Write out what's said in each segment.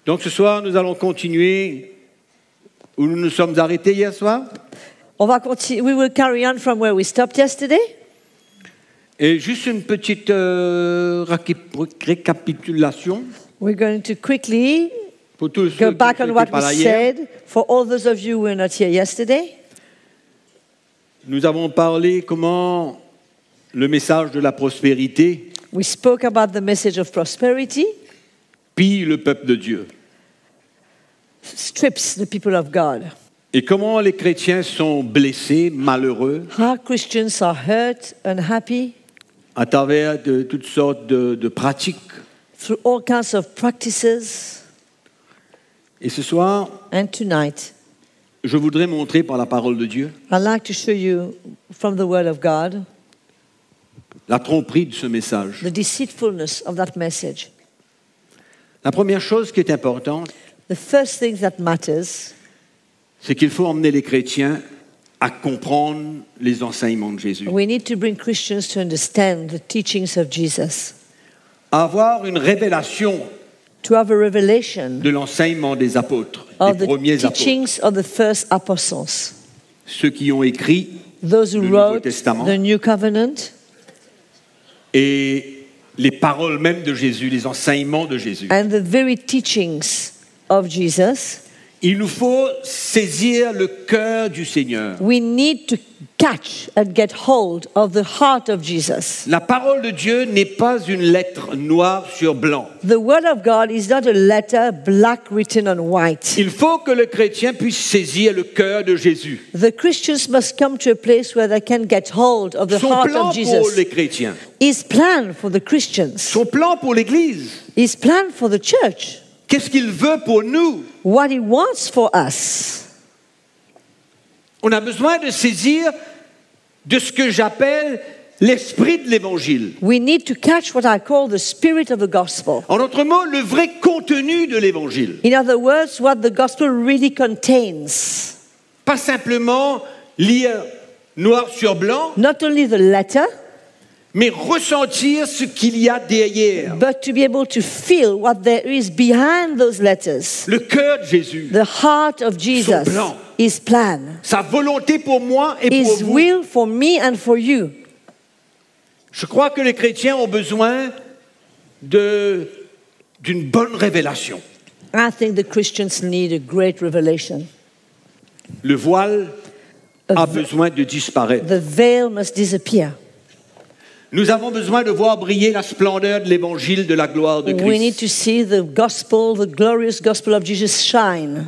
Donc ce soir, nous allons continuer où nous nous sommes arrêtés hier soir. On va continuer. We will carry on from where we stopped yesterday. Et juste une petite récapitulation We're going to quickly pour tous go ceux qui back on n'étaient what pas we là hier. said for all those of you who were not here yesterday. Nous avons parlé comment le message de la prospérité We spoke about the message of prosperity pille le peuple de Dieu. strips the people of God. Et comment les chrétiens sont blessés, malheureux, How Christians are hurt, unhappy à travers de toutes sortes de pratiques. through all kinds of practices. Et ce soir, And tonight, je voudrais montrer par la parole de Dieu I'd like to show you from the Word of God la tromperie de ce message. the deceitfulness of that message. La première chose qui est importante, The first thing that matters c'est qu'il faut emmener les chrétiens à comprendre les enseignements de Jésus. we need to bring Christians to understand the teachings of Jesus, À avoir une révélation to have a revelation de l'enseignement des apôtres, of des the premiers apôtres, teachings of the first apostles, ceux qui ont écrit those who le Nouveau wrote Testament the New Covenant, et les paroles même de Jésus, les enseignements de Jésus. and the very teachings of Jesus. Il nous faut saisir le cœur du Seigneur. We need to catch and get hold of the heart of Jesus. La parole de Dieu n'est pas une lettre noire sur blanc. The Word of God is not a letter black written on white. Il faut que le chrétien puisse saisir le cœur de Jésus. The Christians must come to a place where they can get hold of the Son heart plan of pour Jesus. les chrétiens, His plan for the Christians. son plan pour l'Église, His plan for the church. qu'est-ce qu'il veut pour nous? What He wants for us. On a besoin de saisir de ce que j'appelle l'esprit de l'Évangile. We need to catch what I call the spirit of the gospel. En d'autres mots, le vrai contenu de l'Évangile. In other words, what the gospel really contains. Pas simplement lire noir sur blanc, Not only the letter, mais ressentir ce qu'il y a derrière. but to be able to feel what there is behind those letters. Le cœur de Jésus, The heart of Jesus, plan. His plan, sa volonté pour moi et pour His vous. will for me and for you. Je crois que les chrétiens ont besoin d'une bonne révélation. I think the Christians need a great revelation. Le voile a besoin de disparaître. The veil must disappear. Nous avons besoin de voir briller la splendeur de l'évangile de la gloire de We need Christ. to see the gospel, the glorious gospel of Jesus shine,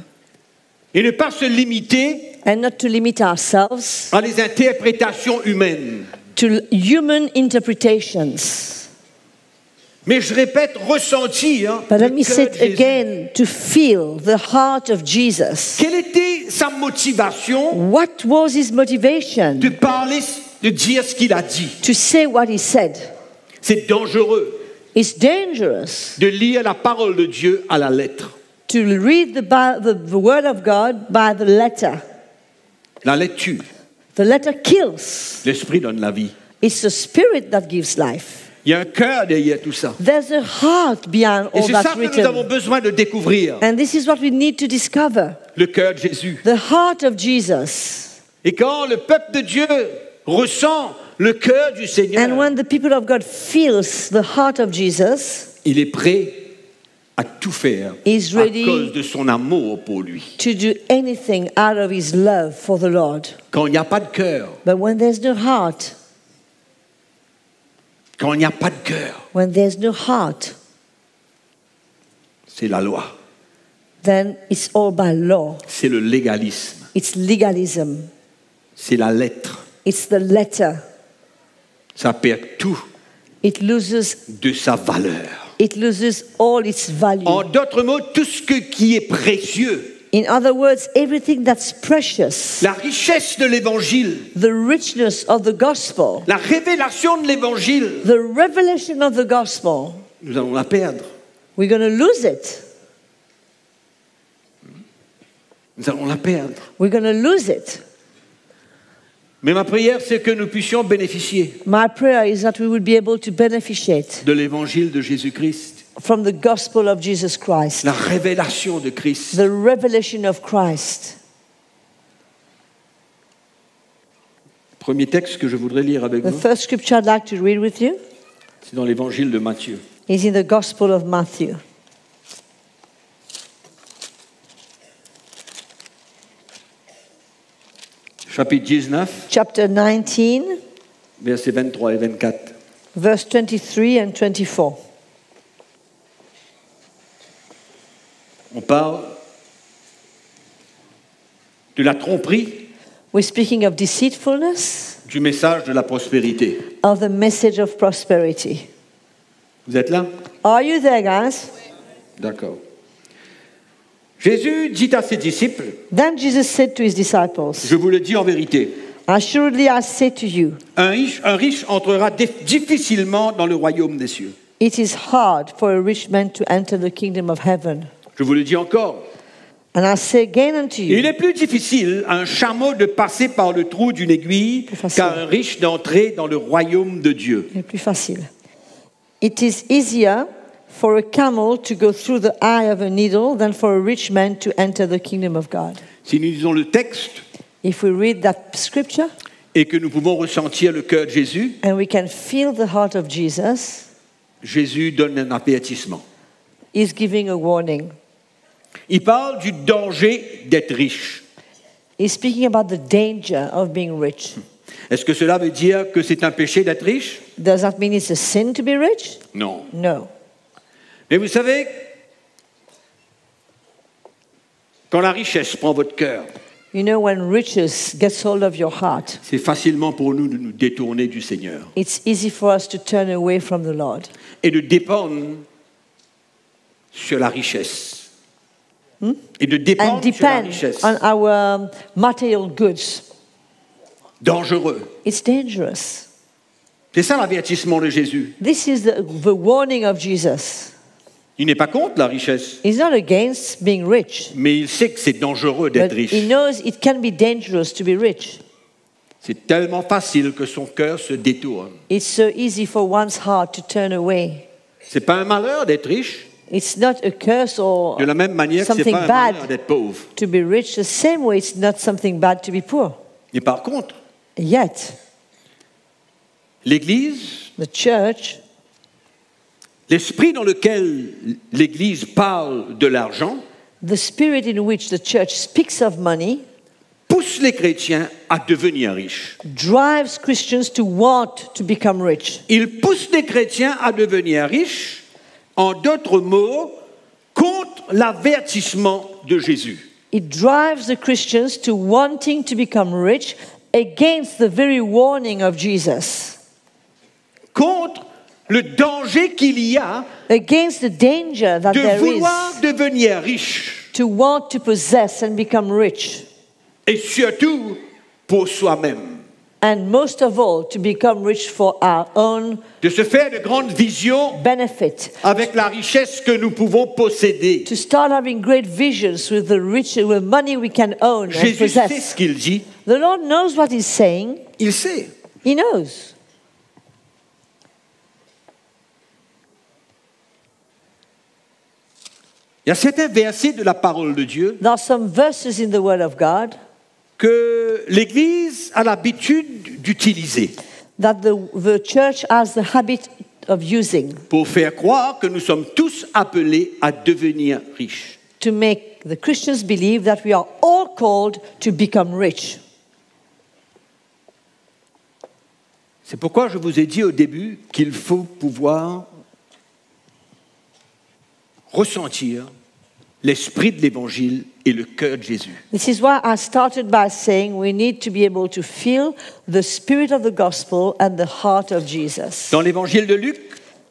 Et ne pas se limiter and not to limit ourselves à les interprétations humaines. to human interpretations. Mais je répète, ressentir But le let me cœur say de it Jésus. again, to feel the heart of Jesus. Quelle était sa motivation What was his motivation de parler, de dire ce qu'il a dit? to say what he said? C'est dangereux It's dangerous de lire la parole de Dieu à la lettre. to read the word of God by the letter. La lettre tue. The letter kills. L'esprit donne la vie. It's the spirit that gives life. Il y a un cœur derrière tout ça. There's a heart behind Et all c'est ça that's que nous avons written. besoin de découvrir. And this is what we need to discover. Le cœur de Jésus. The heart of Jesus. Et quand le peuple de Dieu ressent le cœur du And Seigneur, when the people of God feels the heart of Jesus, il est prêt à tout faire He's à ready cause de son amour pour lui. to do anything out of his love for the Lord. Quand il n'y a pas de cœur, But when there's no heart, quand il n'y a pas de cœur, when there's no heart, c'est la loi, then it's all by law. c'est le légalisme, It's legalism. c'est la lettre. It's the letter. Ça perd tout It loses de sa valeur. all its value. En d'autres mots, tout ce qui est précieux, In other words, everything that's precious, la richesse de l'évangile, the richness of the gospel, la révélation de l'évangile, the revelation of the gospel, nous allons la perdre. we're going to lose it. Nous allons la perdre. We're going to lose it. Mais ma prière, c'est que nous puissions bénéficier My prayer is that we will be able to beneficiate de l'évangile de Jésus-Christ from the gospel of Jesus Christ, la révélation de Christ. the revelation of Christ. Premier texte que je voudrais lire avec The vous, first scripture I'd like to read with you c'est dans l'évangile de Matthieu. is in the Gospel of Matthew. Chapitre 19, Chapter 19, versets 23 et 24. verse 23 and 24. On parle de la tromperie We're speaking of deceitfulness, du message de la prospérité. of the message of prosperity. Vous êtes là? Are you there, guys? D'accord. Jésus dit à ses disciples, Then Jesus said to his disciples, je vous le dis en vérité, Assuredly I say to you, un riche entrera difficilement dans le royaume des cieux. it is hard for a rich man to enter the kingdom of heaven. Je vous le dis encore, And I say again unto il you, est plus difficile à un chameau de passer par le trou d'une aiguille Plus facile. qu'à un riche d'entrer dans le royaume de Dieu. c'est plus facile. It is easier for a camel to go through the eye of a needle than for a rich man to enter the kingdom of God. Si nous lisons le texte If we read that scripture et que nous pouvons ressentir le cœur de Jésus, and we can feel the heart of Jesus, Jésus donne un avertissement. he's giving a warning. Il parle du danger d'être riche. He's speaking about the danger of being rich. Est-ce que cela veut dire que c'est un péché d'être riche? Does that mean it's a sin to be rich? Non. No. Mais vous savez, quand la richesse prend votre cœur, You know, when riches gets hold of your heart, c'est facilement pour nous de nous détourner du Seigneur it's easy for us to turn away from the Lord et de dépendre sur la richesse. Et de and dépendre sur la depend richesse. on our material goods. Dangereux. It's dangerous. C'est ça l'avertissement de Jésus. This is the warning of Jesus. Il n'est pas contre la richesse, He's not against being rich, mais il sait que c'est dangereux d'être but riche. he knows it can be dangerous to be rich. C'est tellement facile que son cœur se détourne. It's so easy for one's heart to turn away. C'est pas un malheur d'être riche, It's not a curse or de la même manière que c'est something pas un bad malheur d'être pauvre. to be rich, the same way it's not something bad to be poor. Mais par contre, Yet, l'Église, the church, l'esprit dans lequel l'Église parle de l'argent, the spirit in which the church speaks of money, pousse les chrétiens à devenir riches. drives Christians to want to become rich. Il pousse les chrétiens à devenir riches, en d'autres mots, contre l'avertissement de Jésus. It drives the Christians to wanting to become rich against the very warning of Jesus, Contre le danger qu'il y a against the danger that de there vouloir is devenir riche, to want to possess and become rich, et surtout pour soi-même. and most of all, to become rich for our own De se faire de grandes visions benefit, avec la richesse que nous pouvons posséder. to start having great visions with the rich, with money we can own and Jésus sait possess. ce qu'il dit. The Lord knows what He's saying. Il sait. He knows. Il y a certains versets de la parole de Dieu There are some verses in the Word of God que l'Église a l'habitude d'utiliser that the church has the habit of using pour faire croire que nous sommes tous appelés à devenir riches. to make the Christians believe that we are all called to become rich. C'est pourquoi je vous ai dit au début qu'il faut pouvoir ressentir l'esprit de l'Évangile et le cœur de Jésus. This is why I started by saying we need to be able to feel the spirit of the gospel and the heart of Jesus. Dans l'Évangile de Luc,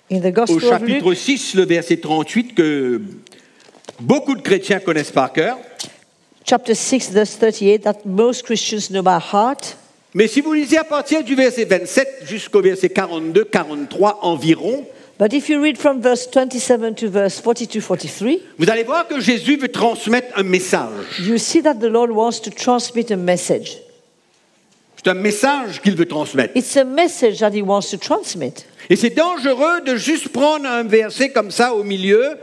In the au Gospel of chapitre Luke, 6, le verset 38, que beaucoup de chrétiens connaissent par cœur. chapter 6, verse 38, that most Christians know by heart. Mais si vous lisez à partir du verset 27 jusqu'au verset 42, 43 environ, But if you read from verse 27 to verse 42, 43, vous allez voir que Jésus veut transmettre un message. you see that the Lord wants to transmit a message. Je C'est un message qu'il veut transmettre. It's a message that he wants to transmit. Et c'est dangereux de juste prendre un verset comme ça au milieu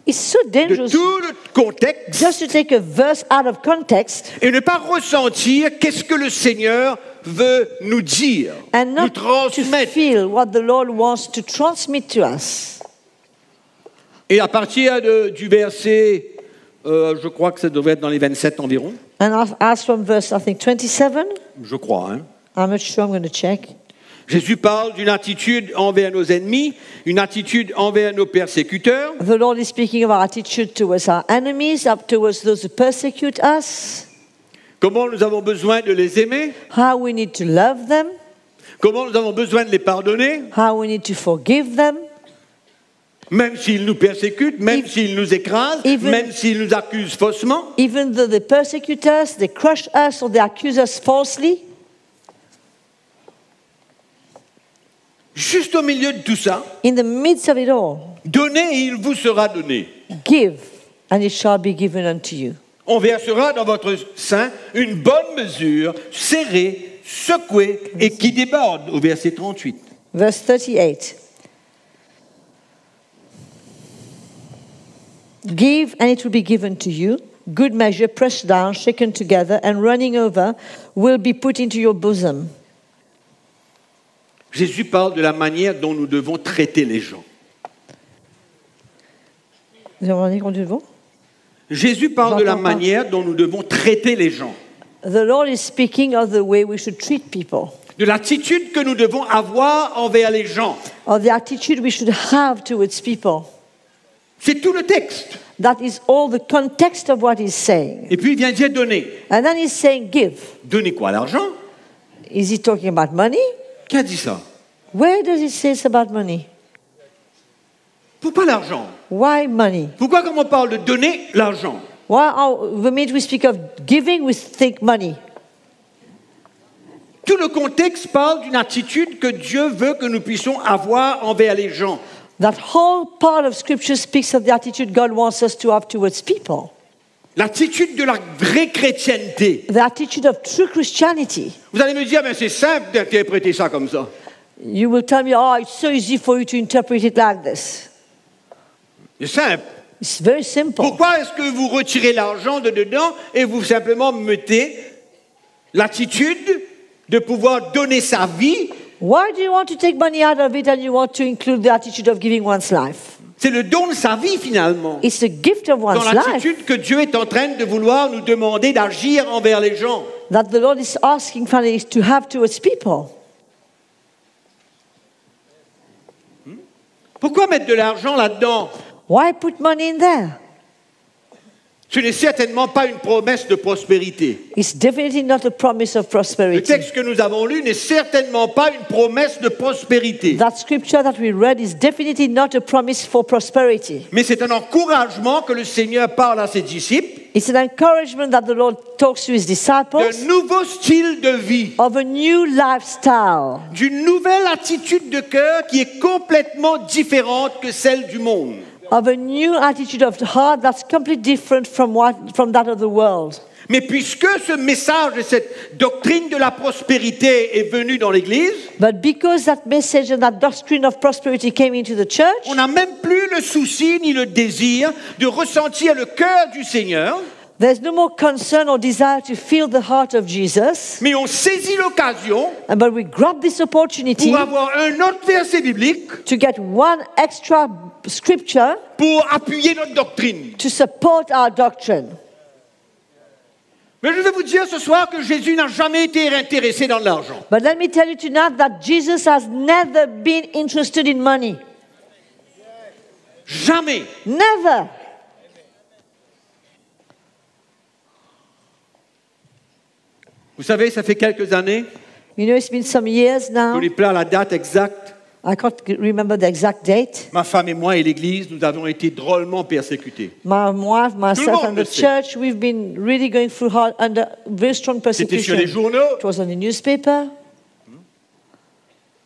It's so de dangerous tout le contexte just to take a verse out of context et ne pas ressentir qu'est-ce que le Seigneur veut nous dire, and nous not to transmettre. feel what the Lord wants to transmit to us. Et à partir du verset, je crois que ça devrait être dans les 27 environ, And as from verse, I think, 27, je crois, hein. I'm not sure, I'm going to check. Jésus parle d'une attitude envers nos ennemis, une attitude envers nos persécuteurs. The Lord is speaking of our attitude towards our enemies, up towards those who persecute us, Comment nous avons besoin de les aimer, how we need to love them, comment nous avons besoin de les pardonner, how we need to forgive them, même s'ils nous persécutent, même s'ils nous écrasent, Even- même s'ils nous accusent faussement. even though they persecute us, they crush us, or they accuse us falsely. Juste au milieu de tout ça, In the midst of it all, donnez et il vous sera donné. give, and it shall be given unto you. On versera dans votre sein une bonne mesure, serrée, secouée et qui déborde, au verset 38. Verse 38. Give, and it will be given to you. Good measure, pressed down, shaken together, and running over, will be put into your bosom. Jésus parle de la manière dont nous devons traiter les gens. Vous avez entendu qu'on dit bon? Jésus parle de la J'entends pas. manière dont nous devons traiter les gens, The Lord is speaking of the way we should treat people, de l'attitude que nous devons avoir envers les gens. of the attitude we should have towards people. C'est tout le texte. That is all the context of what he's saying. Et puis il vient dire donner. And then he's saying give. Donner quoi? L'argent? Is he talking about money? Qui a dit ça? Where does it say it's about money? Pourquoi l'argent? Why money? Pourquoi quand on parle de donner l'argent? Why the minute we speak of giving, we think money? Tout le contexte parle d'une attitude que Dieu veut que nous puissions avoir envers les gens. That whole part of Scripture speaks of the attitude God wants us to have towards people. L'attitude de la vraie chrétienté. The attitude of true Christianity. Vous allez me dire, mais c'est simple d'interpréter ça comme ça. You will tell me, oh, it's so easy for you to interpret it like this. C'est simple. It's very simple. Pourquoi est-ce que vous retirez l'argent de dedans et vous simplement mettez l'attitude de pouvoir donner sa vie? Why do you want to take money out of it and you want to include the attitude of giving one's life? C'est le don de sa vie finalement. It's the gift of Dans one's life l'attitude que Dieu est en train de vouloir nous demander d'agir envers les gens. that the Lord is asking finally to have towards people. Pourquoi mettre de l'argent là-dedans? Why put money in there? Ce n'est certainement pas une promesse de prospérité. It's definitely not a promise of Le prosperity. texte que nous avons lu n'est certainement pas une promesse de prospérité. That scripture that we read is definitely not a promise for prosperity. Mais c'est un encouragement que le Seigneur parle à ses disciples It's an encouragement that the Lord talks to his disciples d'un nouveau style de vie, of a new lifestyle, d'une nouvelle attitude de cœur qui est complètement différente que celle du monde. of a new attitude of the heart that's completely different from that of the world. Mais puisque ce message et cette doctrine de la prospérité est venu dans l'Église, But because that message and that doctrine of prosperity came into the church, on n'a même plus le souci ni le désir de ressentir le cœur du Seigneur, there's no more concern or desire to feel the heart of Jesus, mais on saisit l'occasion but we grab this opportunity pour avoir un autre verset biblique to get one extra scripture pour appuyer notre doctrine. to support our doctrine. Mais je vais vous dire ce soir que Jésus n'a jamais été intéressé dans l'argent. But let me tell you tonight that Jesus has never been interested in money. Jamais. Never. Vous savez, ça fait quelques années, You know, it's been some years je now. n'ai pas la date exacte. I can't remember the exact date. Ma femme et moi et l'Église, nous avons été drôlement persécutés. My wife, myself, monde and le the sait. church, we've been really going through hard under very strong C'était sur persecution. les journaux, It was on the newspaper.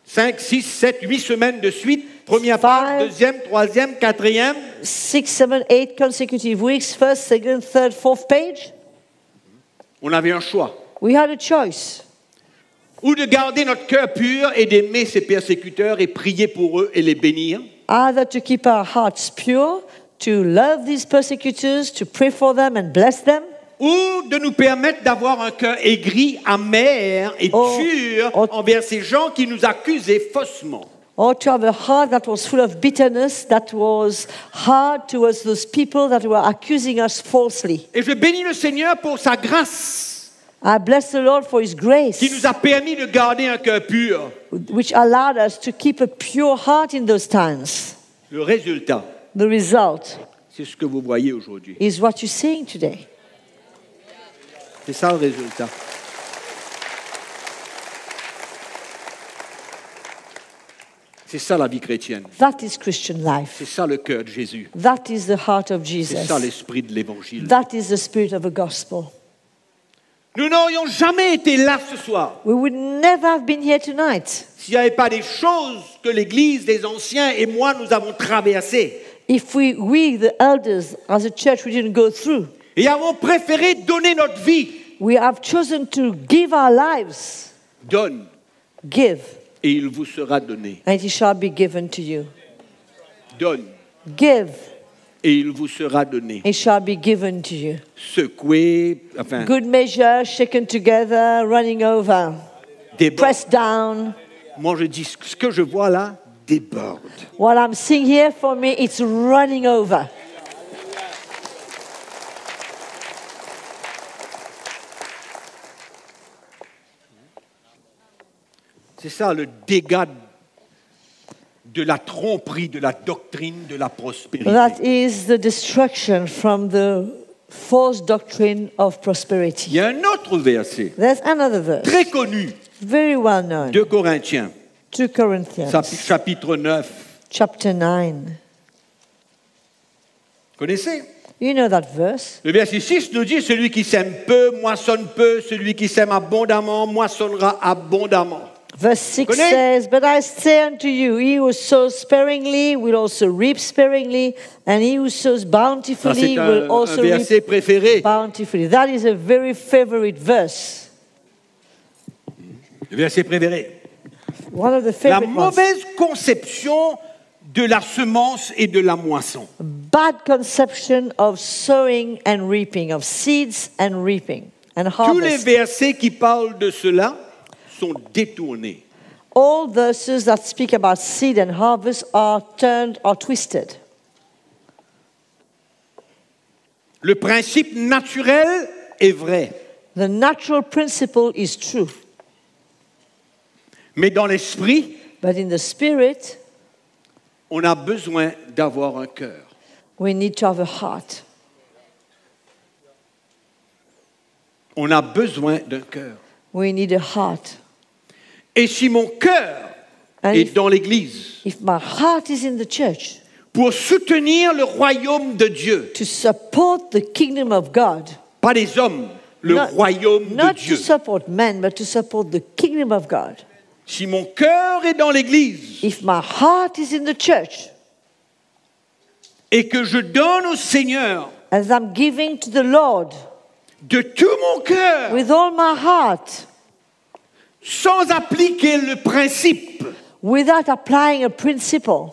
5, 6, 7, 8 semaines de suite. Première page, Five. deuxième, troisième, quatrième. 6, 7, 8 consecutive weeks, first, second, third, fourth page. On avait un choix. We had a choice. ou de garder notre cœur pur et d'aimer ses persécuteurs et prier pour eux et les bénir, Either to keep our hearts pure, to love these persecutors, to pray for them and bless them, ou de nous permettre d'avoir un cœur aigri, amer et dur envers ces gens qui nous accusaient faussement. or to have a heart that was full of bitterness, that was hard towards those people that were accusing us falsely. Et je bénis le Seigneur pour sa grâce I bless the Lord for His grace, qui nous a permis de garder un cœur pur. which allowed us to keep a pure heart in those times. Le résultat, The result c'est ce que vous voyez aujourd'hui. is what you're seeing today. C'est ça le résultat. C'est ça la vie chrétienne. That is Christian life. C'est ça le cœur de Jésus. That is the heart of C'est Jesus. ça l'esprit de l'évangile. That is the spirit of the gospel. Nous n'aurions jamais été là ce soir We would never have been here tonight s'il n'y avait pas des choses que l'Église des anciens et moi nous avons traversées. if we, the elders, as a church, we didn't go through. Et avons préféré donner notre vie. We have chosen to give our lives. Donne Give, et il vous sera donné. and it shall be given to you. Donne Give, et il vous sera donné. it shall be given to you. Secoué, enfin, Good measure, shaken together, running over, déborde. pressed down. Moi je dis, ce que je vois là déborde. What I'm seeing here for me, it's running over. C'est ça le dégât de la tromperie, de la doctrine, de la prospérité. That is the destruction from the false doctrine of Il prosperity. y a un autre verset There's another verse, très connu, very well known, 2 Corinthiens, 2 Corinthians, chapitre 9. chapter 9. Vous connaissez? You know that verse. Le verset 6 nous dit, celui qui sème peu, moissonne peu, celui qui sème abondamment, moissonnera abondamment. Verse 6 Connais? says, But I say unto you, he who sows sparingly will also reap sparingly, and he who sows Ça, bountifully c'est will un also verset reap préféré. bountifully. That is a very favorite verse. Le verset préféré. One of the La favorite ones. mauvaise conception de la semence et de la moisson. Bad conception of sowing and reaping, of seeds and reaping and Tous les harvest. versets qui parlent de cela sont détournés. All verses that speak about seed and harvest are turned or twisted. Le principe naturel est vrai, The natural principle is true, mais dans l'esprit, but in the spirit, on a besoin d'avoir un cœur. we need to have a heart. On a besoin d'un cœur. We need a heart. Et si mon cœur And est dans l'Église if my heart is in the church pour soutenir le royaume de Dieu, to support the kingdom of God, pas les hommes, le royaume de not Dieu. to support men, but to support the kingdom of God. Si mon cœur est dans l'Église If my heart is in the church, et que je donne au Seigneur as I'm giving to the Lord de tout mon cœur, with all my heart, sans appliquer le principe, without applying a principle,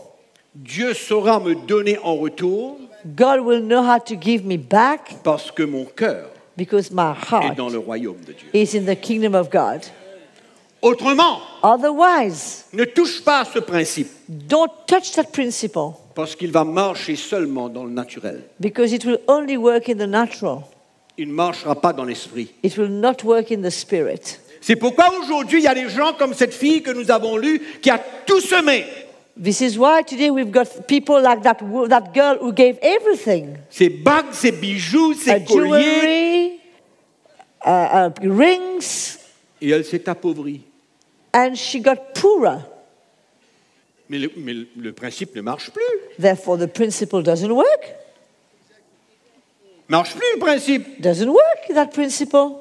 Dieu saura me donner en retour God will know how to give me back parce que mon cœur because my est heart dans le royaume de Dieu. is in the kingdom of God. Autrement, Otherwise, ne touche pas à ce principe don't touch that principle parce qu'il va marcher seulement dans le naturel. because it will only work in the natural. Il ne marchera pas dans l'esprit. It will not work in the spirit. C'est pourquoi aujourd'hui, il y a des gens comme cette fille que nous avons lue qui a tout semé. This is why today we've got people like that girl who gave everything. Ses bagues, ses bijoux, ses colliers. Jewelry, rings, Et elle s'est appauvrie. and she got poorer. Mais le principe ne marche plus. Therefore, the principle doesn't work. Marche plus le principe. Doesn't work, that principle.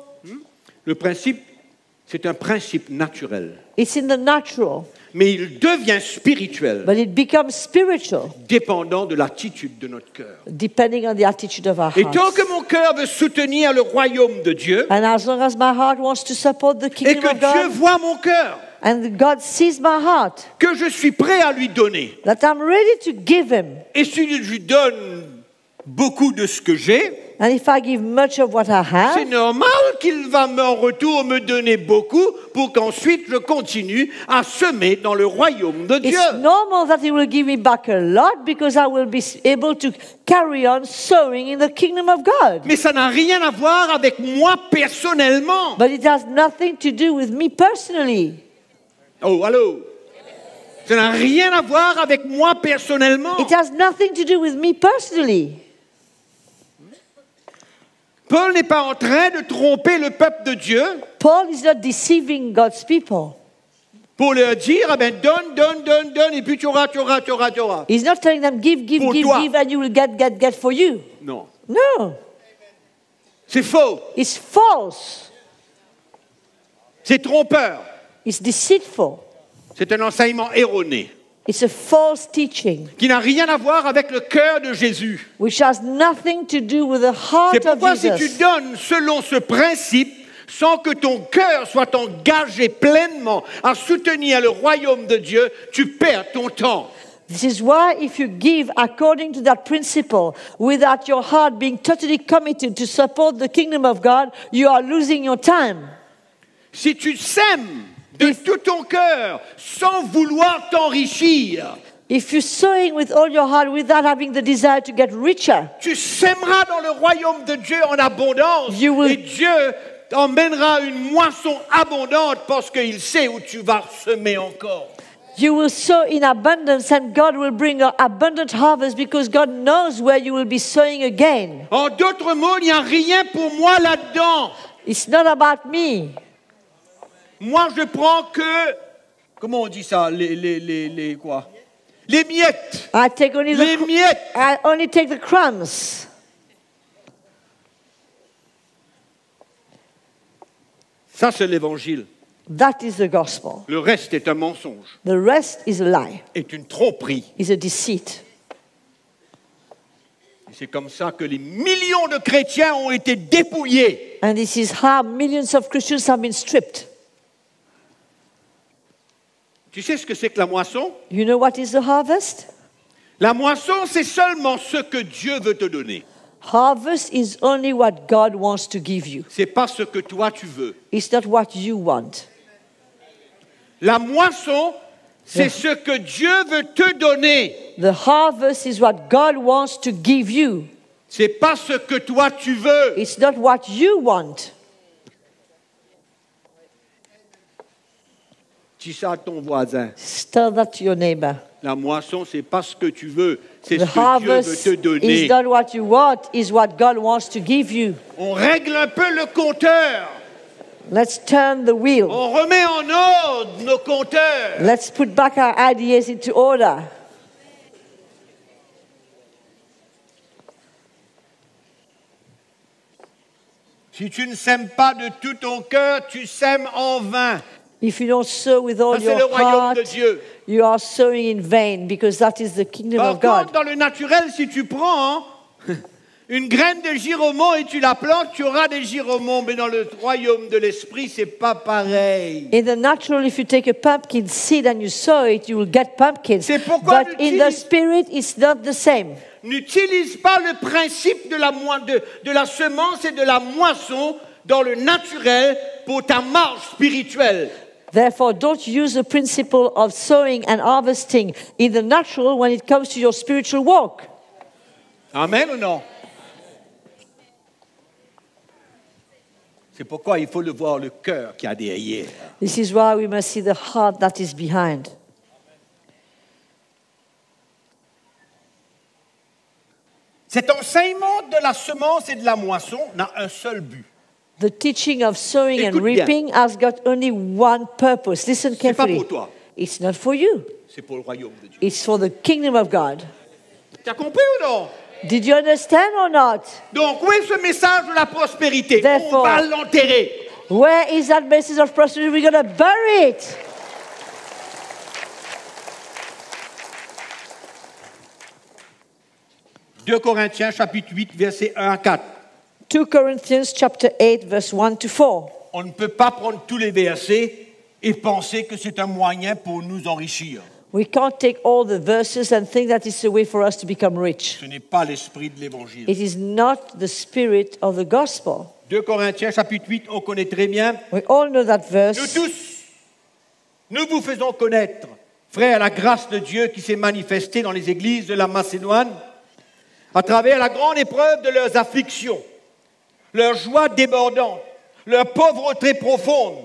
Le principe, c'est un principe naturel. It's in the natural. mais il devient spirituel, but it becomes spiritual, dépendant de l'attitude de notre cœur. depending on the attitude of our Et tant hearts. que mon cœur veut soutenir le royaume de Dieu, And as long as my heart wants to support the et kingdom que of Dieu God, voit mon cœur, and God sees my heart, que je suis prêt à lui donner, that I'm ready to give Him. et si je lui donne beaucoup de ce que j'ai, And if I give much of what I c'est have, normal qu'il va en retour me donner beaucoup pour qu'ensuite je continue à semer dans le royaume de Dieu. it's normal that He will give me back a lot because I will be able to carry on sowing in the kingdom of God. Mais ça n'a rien à voir avec moi personnellement. But it has nothing to do with me personally. Oh, allô? Ça n'a rien à voir avec moi personnellement. It has nothing to do with me personally. Paul n'est pas en train de tromper le peuple de Dieu Paul is not deceiving God's people. pour leur dire, ah ben donne, et puis tu auras. He's not telling them, give, Pour toi. give, and you will get for you. Non, No, c'est faux, it's false. c'est trompeur, It's deceitful. c'est un enseignement erroné It's a false teaching, qui n'a rien à voir avec le cœur de Jésus. which has nothing to do with the heart C'est of pourquoi si tu Jesus. donnes selon ce principe, sans que ton cœur soit engagé pleinement à soutenir le royaume de Dieu, tu perds ton temps. This is why if you give according to that principle, without your heart being totally committed to support the kingdom of God, you are losing your time. Si tu sèmes de tout ton cœur sans vouloir t'enrichir, If you're sowing with all your heart without having the desire to get richer, tu sèmeras dans le royaume de Dieu en abondance You will- et Dieu t'emmènera une moisson abondante parce qu'il sait où tu vas semer encore. you will sow in abundance and God will bring an abundant harvest because God knows where you will be sowing again. En d'autres mots, il n'y a rien pour moi là-dedans. It's not about me. Moi, je prends que, comment on dit ça, les quoi? Les miettes. I take only Les miettes. I only take the crumbs. Ça, c'est l'évangile. That is the gospel. Le reste est un mensonge, The rest is a lie, est une tromperie. is a deceit. Et c'est comme ça que les millions de chrétiens ont été dépouillés. And this is how millions of Christians have been stripped. Tu sais ce que c'est que la moisson? You know what is the harvest? La moisson, c'est seulement ce que Dieu veut te donner. Harvest is only what God wants to give you. C'est pas ce que toi tu veux. It's not what you want. La moisson, c'est ce que Dieu veut te donner. The harvest is what God wants to give you. C'est pas ce que toi tu veux. It's not what you want. Dis ça à ton voisin. Tell that to your neighbor. La moisson, c'est pas ce que tu veux, c'est The ce que Dieu veut harvest te is donner. not what you want, is what God wants to give you. On règle un peu le compteur. Let's turn the wheel. On remet en ordre nos compteurs. Let's put back our ideas into order. Si tu ne sèmes pas de tout ton cœur, tu sèmes en vain. If you don't sow with all Ça, c'est le your royaume de heart, Dieu. you are sowing in vain because that is the kingdom Par of God. contre, dans le naturel, si tu prends une graine de giromon et tu la plantes, tu auras des giromons. Mais dans le royaume de l'esprit, c'est pas pareil. In the natural, if you take a pumpkin seed and you sow it, you will get pumpkins. C'est pourquoi But in the spirit, it's not the same. N'utilise pas le principe de la semence et de la moisson dans le naturel pour ta marche spirituelle. Therefore, don't use the principle of sowing and harvesting in the natural when it comes to your spiritual walk. Amen ou non? C'est pourquoi il faut le voir le cœur qui a derrière. This is why we must see the heart that is behind. Cet enseignement de la semence et de la moisson n'a un seul but. The teaching of sowing and Écoute bien. reaping has got only one purpose. Listen C'est pas carefully. pour toi, It's not for you. c'est pour le royaume de Dieu. It's for the kingdom of God. Tu as compris ou non? Did you understand or not? Donc, où est ce message de la prospérité? Therefore- On va l'enterrer. Where is that message of prosperity? We're going to bury it. 2 Corinthiens chapitre 8, versets 1 à 4. 2 Corinthians chapter 8, verse 1 to 4. On ne peut pas prendre tous les versets et penser que c'est un moyen pour nous enrichir. We can't take all the verses and think that it's a way for us to become rich. Ce n'est pas l'esprit de l'évangile. It is not the spirit of the gospel. 2 Corinthiens chapitre 8, on connaît très bien. We all know that Nous verse. tous, nous vous faisons connaître, frères, la grâce de Dieu qui s'est manifestée dans les églises de la Macédoine à travers la grande épreuve de leurs afflictions, leur joie débordante, leur pauvreté profonde.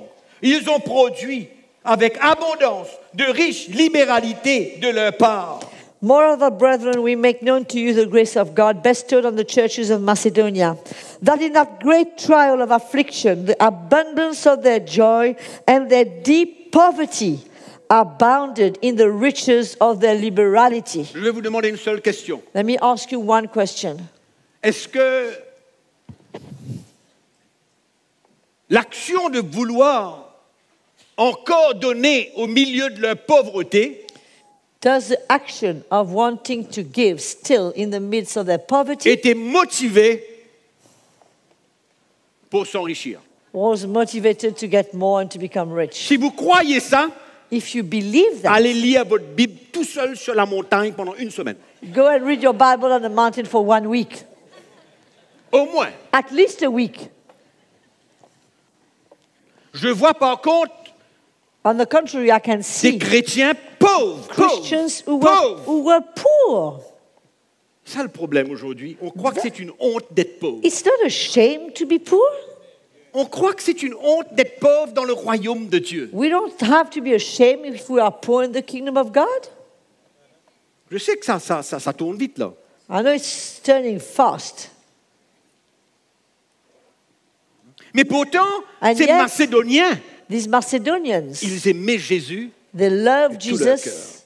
Ils ont produit avec abondance de riches libéralités de leur part. Moreover, brethren, we make known to you the grace of God bestowed on the churches of Macedonia, that in that great trial of affliction, the abundance of their joy and their deep poverty abounded in the riches of their liberality. Je vais vous demander une seule question. Let me ask you one question. Est-ce que l'action de vouloir encore donner au milieu de leur pauvreté Does the action of wanting to give still in the midst of their poverty était motivée pour s'enrichir? was motivated to get more and to become rich? Si vous croyez ça, If you believe that, allez lire votre Bible tout seul sur la montagne pendant une semaine. go and read your Bible on the mountain for 1 week. Au moins. At least a week. Je vois par contre On the contrary, I can des see chrétiens pauvres, Christians pauvres. who were poor. C'est ça le problème aujourd'hui. On croit que c'est une honte d'être pauvre. It's not a shame to be poor. On croit que c'est une honte d'être pauvre dans le royaume de Dieu. We don't have to be ashamed if we are poor in the kingdom of God. Je sais que ça tourne vite là. I know it's turning fast. Mais pourtant, And ces yet- Macédoniens, These Macedonians, ils aimaient Jésus they loved tout leur Jesus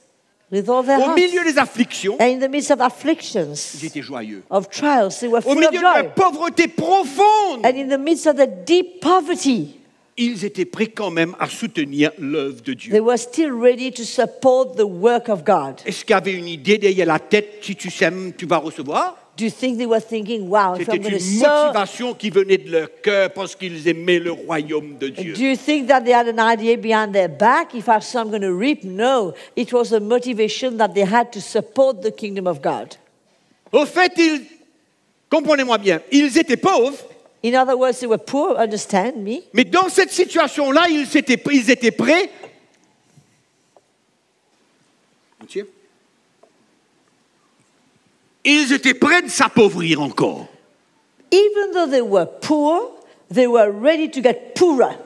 with all their au heart. milieu des afflictions. And in the midst of Ils afflictions, étaient joyeux. of trials, they were Au full of milieu de joy. leur pauvreté profonde, And in the midst of the deep poverty, ils étaient prêts quand même à soutenir l'œuvre de Dieu. they were still ready to support the work of God. Est-ce qu'il y avait une idée derrière la tête, si tu sèmes, tu vas recevoir? Do you think they were thinking, wow, if C'était I'm going to une sow? motivation qui venait de leur cœur parce qu'ils aimaient le royaume de Dieu. Do you think that they had an idea behind their back? If I sow, I'm going to reap? No. It was a motivation that they had to support the kingdom of God. Au fait, comprenez-moi bien, ils étaient pauvres, In other words, they were poor, understand me? mais dans cette situation-là, ils étaient prêts. Monsieur? Ils étaient prêts de s'appauvrir encore. Even though they were poor, they were ready to get poorer.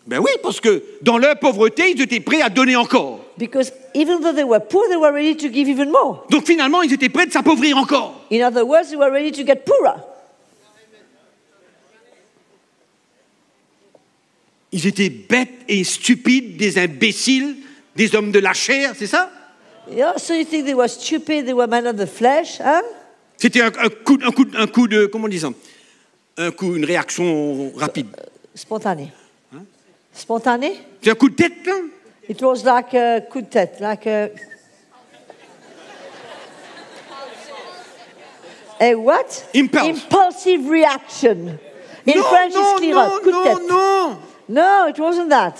Ben oui, parce que dans leur pauvreté, ils étaient prêts à donner encore. Because even though they were poor, they were ready to give even more. Donc finalement, ils étaient prêts de s'appauvrir encore. In other words, they were ready to get poorer. Ils étaient bêtes et stupides, des imbéciles, des hommes de la chair, c'est ça? Yeah, so you think they were stupid, they were men of the flesh, huh? C'était un coup de, comment on dit ça? Une réaction rapide. Spontané. Spontané? C'est un coup de tête, hein? It was like a coup de tête, like a what? Impulse. Impulsive reaction. In Non, French, non, it's clear. non, Coup de non, tête. non. No, it wasn't that.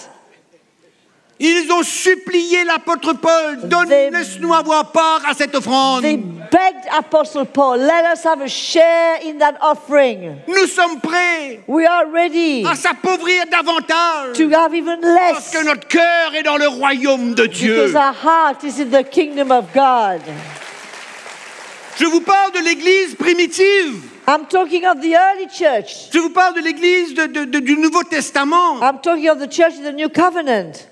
Ils ont supplié l'apôtre Paul, laisse-nous avoir part à cette offrande. They begged Apostle Paul, let us have a share in that offering. Nous sommes prêts We are ready à s'appauvrir davantage to have even parce less que notre cœur est dans le royaume de Dieu. because our heart is in the kingdom of God. Je vous parle de l'église primitive. I'm talking of the early church. Je vous parle de l'église du Nouveau Testament. I'm talking of the church in the New Covenant.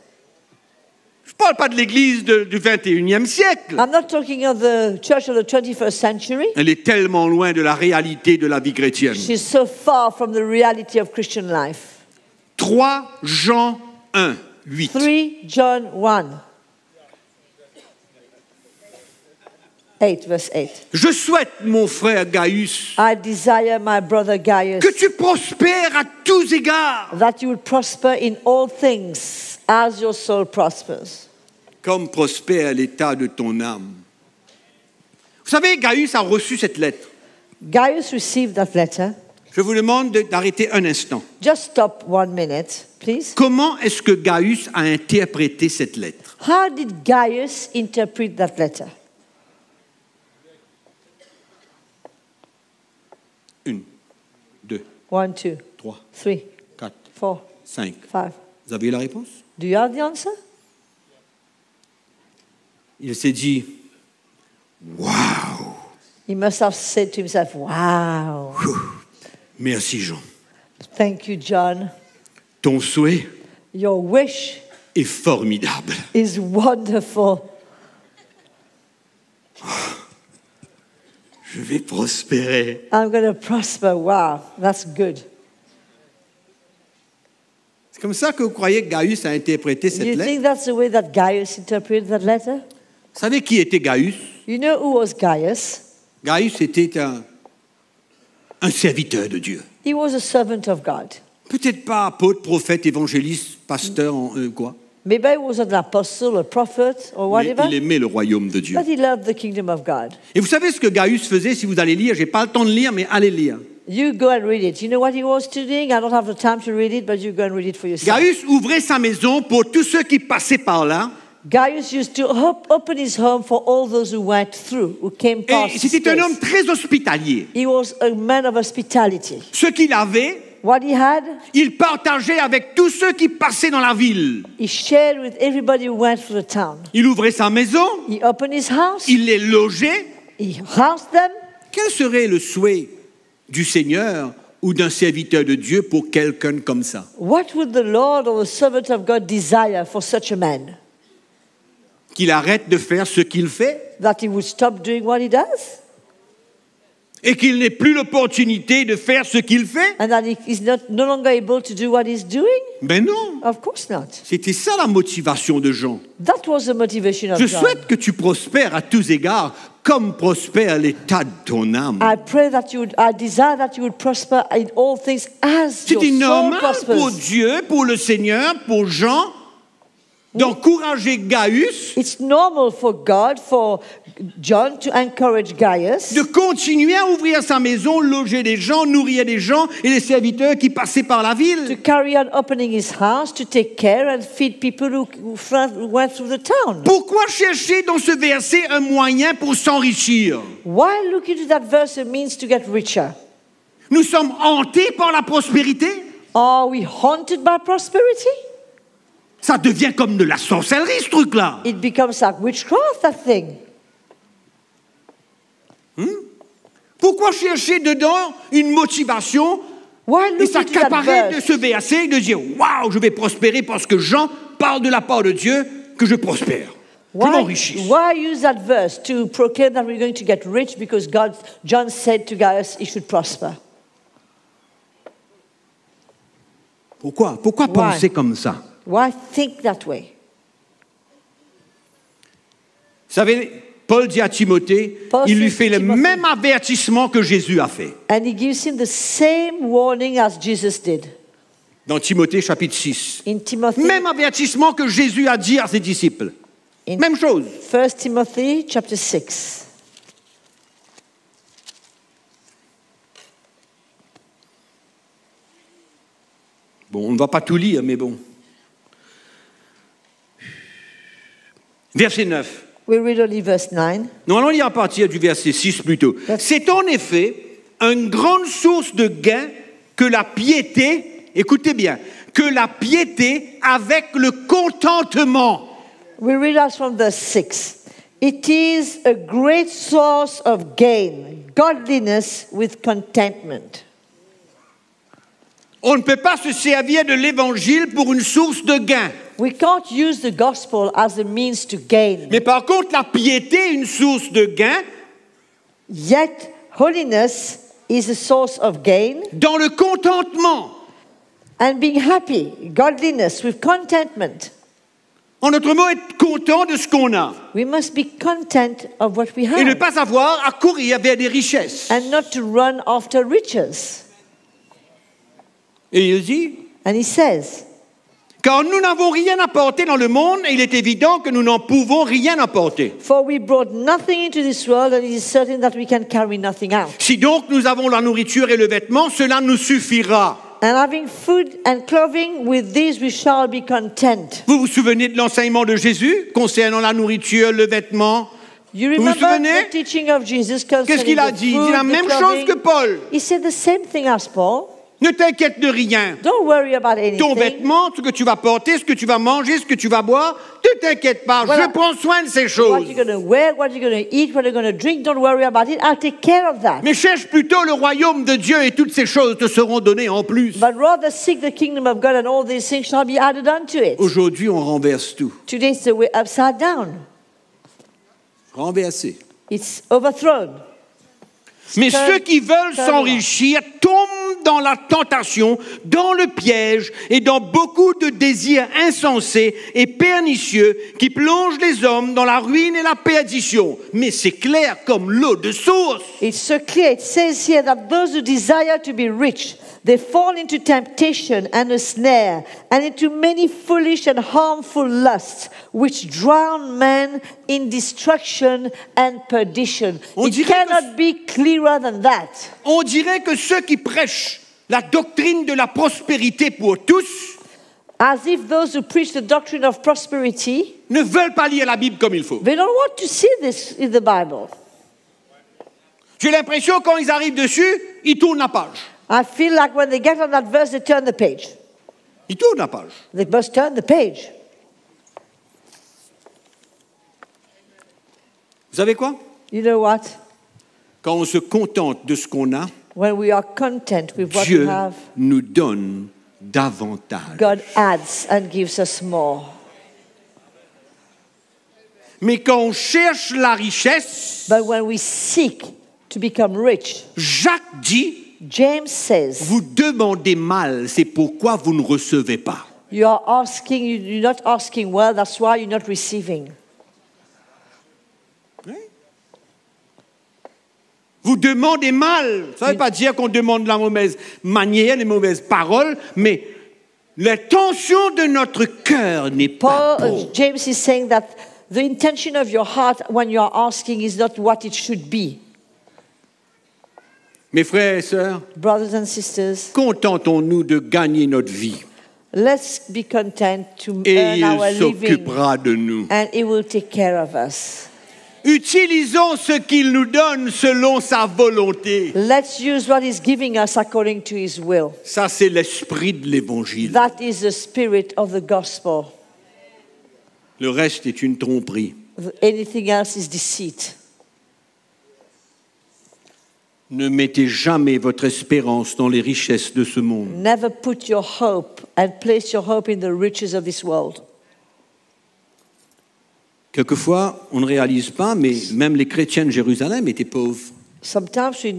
Je ne parle pas de l'église du 21e siècle. I'm not talking of the church of the 21st century. Elle est tellement loin de la réalité de la vie chrétienne. She's so far from the reality of Christian life. 3 Jean 1, 8. 3 John 1. 8, verse 8. Je souhaite, mon frère Gaius, I desire, my brother Gaius, que tu prospères à tous égards, that you would prosper in all things as your soul prospers. comme prospère l'état de ton âme. Vous Vous savez, Gaius a reçu cette lettre. Gaius received that letter. Je vous demande d'arrêter un instant. Just stop 1 minute, please. Comment est-ce que Gaius a interprété cette lettre? How did Gaius interpret that letter? 1, 2, 1, 2, 3, 3, 4, 4, 5. 5. Vous avez la réponse? Do you have the answer? Il s'est dit, waouh, He must have said to himself, wow, merci Jean. thank you, John. Ton souhait Your wish est formidable. is wonderful. Je vais prospérer. I'm going to prosper. Wow, that's good. C'est comme ça que vous croyez que Gaius a interprété Do cette you lettre? think that's the way that Gaius interpreted that letter? Vous savez qui était Gaius? You know who was Gaius? Gaius était un serviteur de Dieu. He was a servant of God. Peut-être pas apôtre, prophète, évangéliste, pasteur, quoi. Maybe he was an apostle, a prophet, or Mais whatever, il aimait le royaume de Dieu. but he loved the kingdom of God. Et vous savez ce que Gaius faisait, si vous allez lire? J'ai pas le temps de lire, mais allez lire. You go and read it. You know what he was doing? I don't have the time to read it, but you go and read it for yourself. Gaius ouvrait sa maison pour tous ceux qui passaient par là. Gaius used to open his home for all those who went through, who came past Et his c'était un place. homme très hospitalier. He was a man of hospitality. Ce qu'il avait, What he had, il partageait avec tous ceux qui passaient dans la ville. he shared with everybody who went through the town. Il ouvrait sa maison, He opened his house, il les logeait. he housed them. Quel serait le souhait du Seigneur ou d'un serviteur de Dieu pour quelqu'un comme ça? What would the Lord or the servant of God desire for such a man? Qu'il arrête de faire ce qu'il fait That he would stop doing what he does? et qu'il n'ait plus l'opportunité de faire ce qu'il fait? And that he is no longer able to do what he's doing? Ben non. Of course not. C'était ça la motivation de Jean. That was the motivation of Je John. souhaite que tu prospères à tous égards, comme prospère l'état de ton âme. I pray that you would, I desire that you would prosper in all things as your C'était soul normal prospers. pour Dieu, pour le Seigneur, pour Jean, d'encourager Gaius, It's normal for God, for John to encourage Gaius de continuer à ouvrir sa maison, loger des gens, nourrir des gens et les serviteurs qui passaient par la to ville. carry on opening his house, to take care and feed people who went through the town. Pourquoi chercher dans ce verset un moyen pour s'enrichir? Why look into that verse? It means to get richer. Nous sommes hantés par la prospérité. Are we haunted by prosperity? Ça devient comme de la sorcellerie, ce truc-là. It becomes like witchcraft, that thing. Pourquoi chercher dedans une motivation Why et look into that s'accaparer de verse? ce verset et de dire « Waouh, je vais prospérer parce que Jean parle de la part de Dieu que je prospère, que je m'enrichisse. » Why use that verse to proclaim that we're going to get rich because John said to Gaius he should prosper? Pourquoi penser comme ça? Why think that way? Vous savez, Paul dit à Timothée, Paul il lui says fait to le Timothy- même avertissement que Jésus a fait. And he gives him the same warning as Jesus did. Dans Timothée chapitre 6. In Timothy, Même avertissement que Jésus a dit à ses disciples. in Même chose. 1 Timothy chapter 6. Bon, on ne va pas tout lire, mais bon. Verset 9. We read only verse 9. Nous allons lire à partir du verset 6 plutôt. C'est en effet une grande source de gain que la piété, écoutez bien, que la piété avec le contentement. We read us from verse 6. It is a great source of gain, godliness with contentment. On ne peut pas se servir de l'évangile pour une source de gain. We can't use the gospel as a means to gain. Mais par contre, la piété est une source de gain Yet, holiness is a source of gain, dans le contentement. and being happy, godliness with contentment. En d'autres mots, être content de ce qu'on a. We must be content of what we Et ne have pas avoir à courir vers des richesses. and not to run after riches. Et il dit, And he says, Car nous n'avons rien apporté dans le monde et il est évident que nous n'en pouvons rien apporter. For we brought nothing into this world, and it is certain that we can carry nothing out. Si donc nous avons la nourriture et le vêtement, cela nous suffira. And having food and clothing, with these we shall be content. Vous vous souvenez de l'enseignement de Jésus concernant la nourriture, le vêtement? You Vous vous remember souvenez? the teaching of Jesus concerning Qu'est-ce qu'il a the dit? Il food, dit la the même chose clothing? que Paul. He said the same thing as Paul. Ne t'inquiète de rien. Don't worry about Ton anything. vêtement, ce que tu vas porter, ce que tu vas manger, ce que tu vas boire, ne t'inquiète pas. Voilà. Je prends soin de ces What choses. you're going to wear, what you're going to eat, what you're going to drink, don't worry about it. I'll take care of that. Mais cherche plutôt le royaume de Dieu et toutes ces choses te seront données en plus. But rather seek the kingdom of God, and all these things shall be added unto it. Aujourd'hui, on renverse tout. Today it's the way upside down. Renversé. It's overthrown. Mais Turn- ceux qui veulent turn s'enrichir tombent dans la tentation, dans le piège et dans beaucoup de désirs insensés et pernicieux qui plongent les hommes dans la ruine et la perdition. Mais c'est clair comme l'eau de source. It's so clear. It says here that those who desire to be rich, they fall into temptation and a snare, and into many foolish and harmful lusts, which drown men in destruction and perdition. On It dirait que- cannot be clearer than that. On dirait que ceux qui prêchent la doctrine de la prospérité pour tous As if those who preach the doctrine of prosperity, ne veulent pas lire la Bible comme il faut. they don't want to see this in the Bible. J'ai l'impression quand ils arrivent dessus, ils tournent la page. I feel like when they get on that verse, they turn the page. Ils tournent la page. They must turn the page. Vous savez quoi? You know what? Quand on se contente de ce qu'on a, When we are content with what Dieu we have, nous donne davantage. God adds and gives us more. Mais quand on cherche la richesse, But when we seek to become rich, Jacques dit, James says, vous demandez mal, c'est pourquoi vous ne recevez pas. you're not asking well, that's why you're not receiving. Vous demandez mal. Ça ne veut pas dire qu'on demande la mauvaise manière, les mauvaises paroles, mais l'intention de notre cœur n'est pas bonne. James is saying that the intention of your heart when you are asking is not what it should be. Mes frères et sœurs, Brothers and sisters, contentons-nous de gagner notre vie let's be content to et earn our il living, s'occupera de nous. and He will take care of us. Utilisons ce qu'il nous donne selon sa volonté. Let's use what He's giving us according to His will. Ça, c'est l'esprit de l'évangile. That is the spirit of the gospel. Le reste est une tromperie. Anything else is deceit. Ne mettez jamais votre espérance dans les richesses de ce monde. Never put your hope and place your hope in the riches of this world. Quelquefois, on ne réalise pas, mais même les chrétiens de Jérusalem étaient pauvres. Sometimes we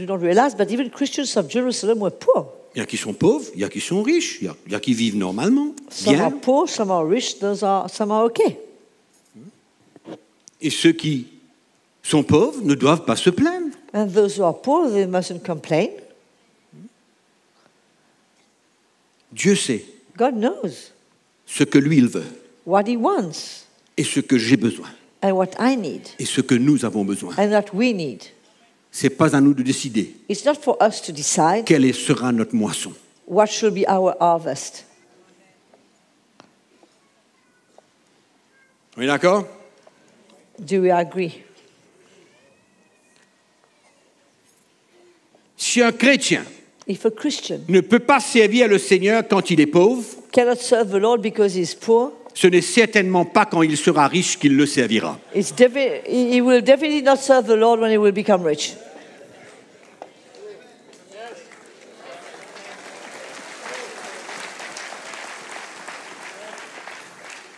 don't realize, but even Christians of Jerusalem were poor. Il y a qui sont pauvres, il y a qui sont riches, il y a qui vivent normalement, Some are bien. poor, some are rich, some are okay. Et ceux qui sont pauvres ne doivent pas se plaindre. And those who are poor, they mustn't complain. Dieu sait God knows ce que lui, il veut, what He wants et ce que j'ai besoin, and what I need et ce que nous avons besoin. and what we need. C'est pas à nous de décider It's not for us to decide quelle sera notre moisson. what should be our harvest. On est d'accord? Do we agree? Si un chrétien If a Christian ne peut pas servir le Seigneur quand il est pauvre, cannot serve the Lord because he's poor, ce n'est certainement pas quand il sera riche qu'il le servira. he will definitely not serve the Lord when he will become rich.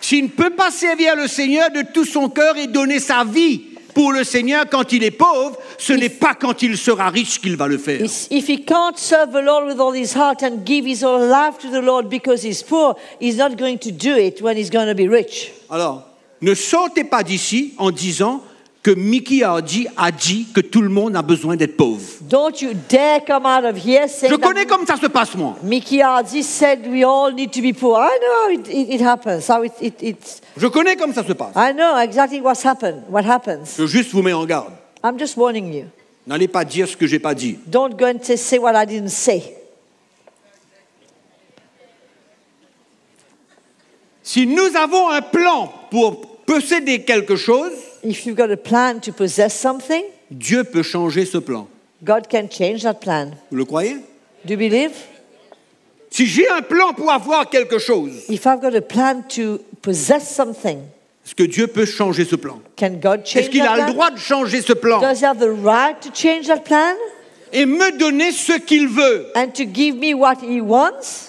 S'il ne peut pas servir le Seigneur de tout son cœur et donner sa vie pour le Seigneur quand il est pauvre, ce n'est pas quand il sera riche qu'il va le faire. If he can't serve the Lord with all his heart and give his whole life to the Lord because he's poor, he's not going to do it when he's going to be rich. Alors, ne sortez pas d'ici en disant que Mickey Hardy a dit que tout le monde a besoin d'être pauvre. Don't you dare come out of here Je saying connais that comme ça se passe, moi. Mickey Hardy said we all need to be poor. I know how it happens. It's. Je connais comme ça se passe. I know exactly what happens. Je juste vous mets en garde. I'm just warning you. N'allez pas dire ce que j'ai pas dit. Don't go and say what I didn't say. Si nous avons un plan pour posséder quelque chose, If you've got a plan to possess something, Dieu peut changer ce plan. God can change that plan. Vous le croyez? Do you believe? Si j'ai un plan pour avoir quelque chose, If I've got a plan to possess something, est-ce que Dieu peut changer ce plan? can God change Est-ce qu'il that a le plan? droit de changer ce plan Does he have the right to change that plan et me donner ce qu'il veut? and to give me what he wants?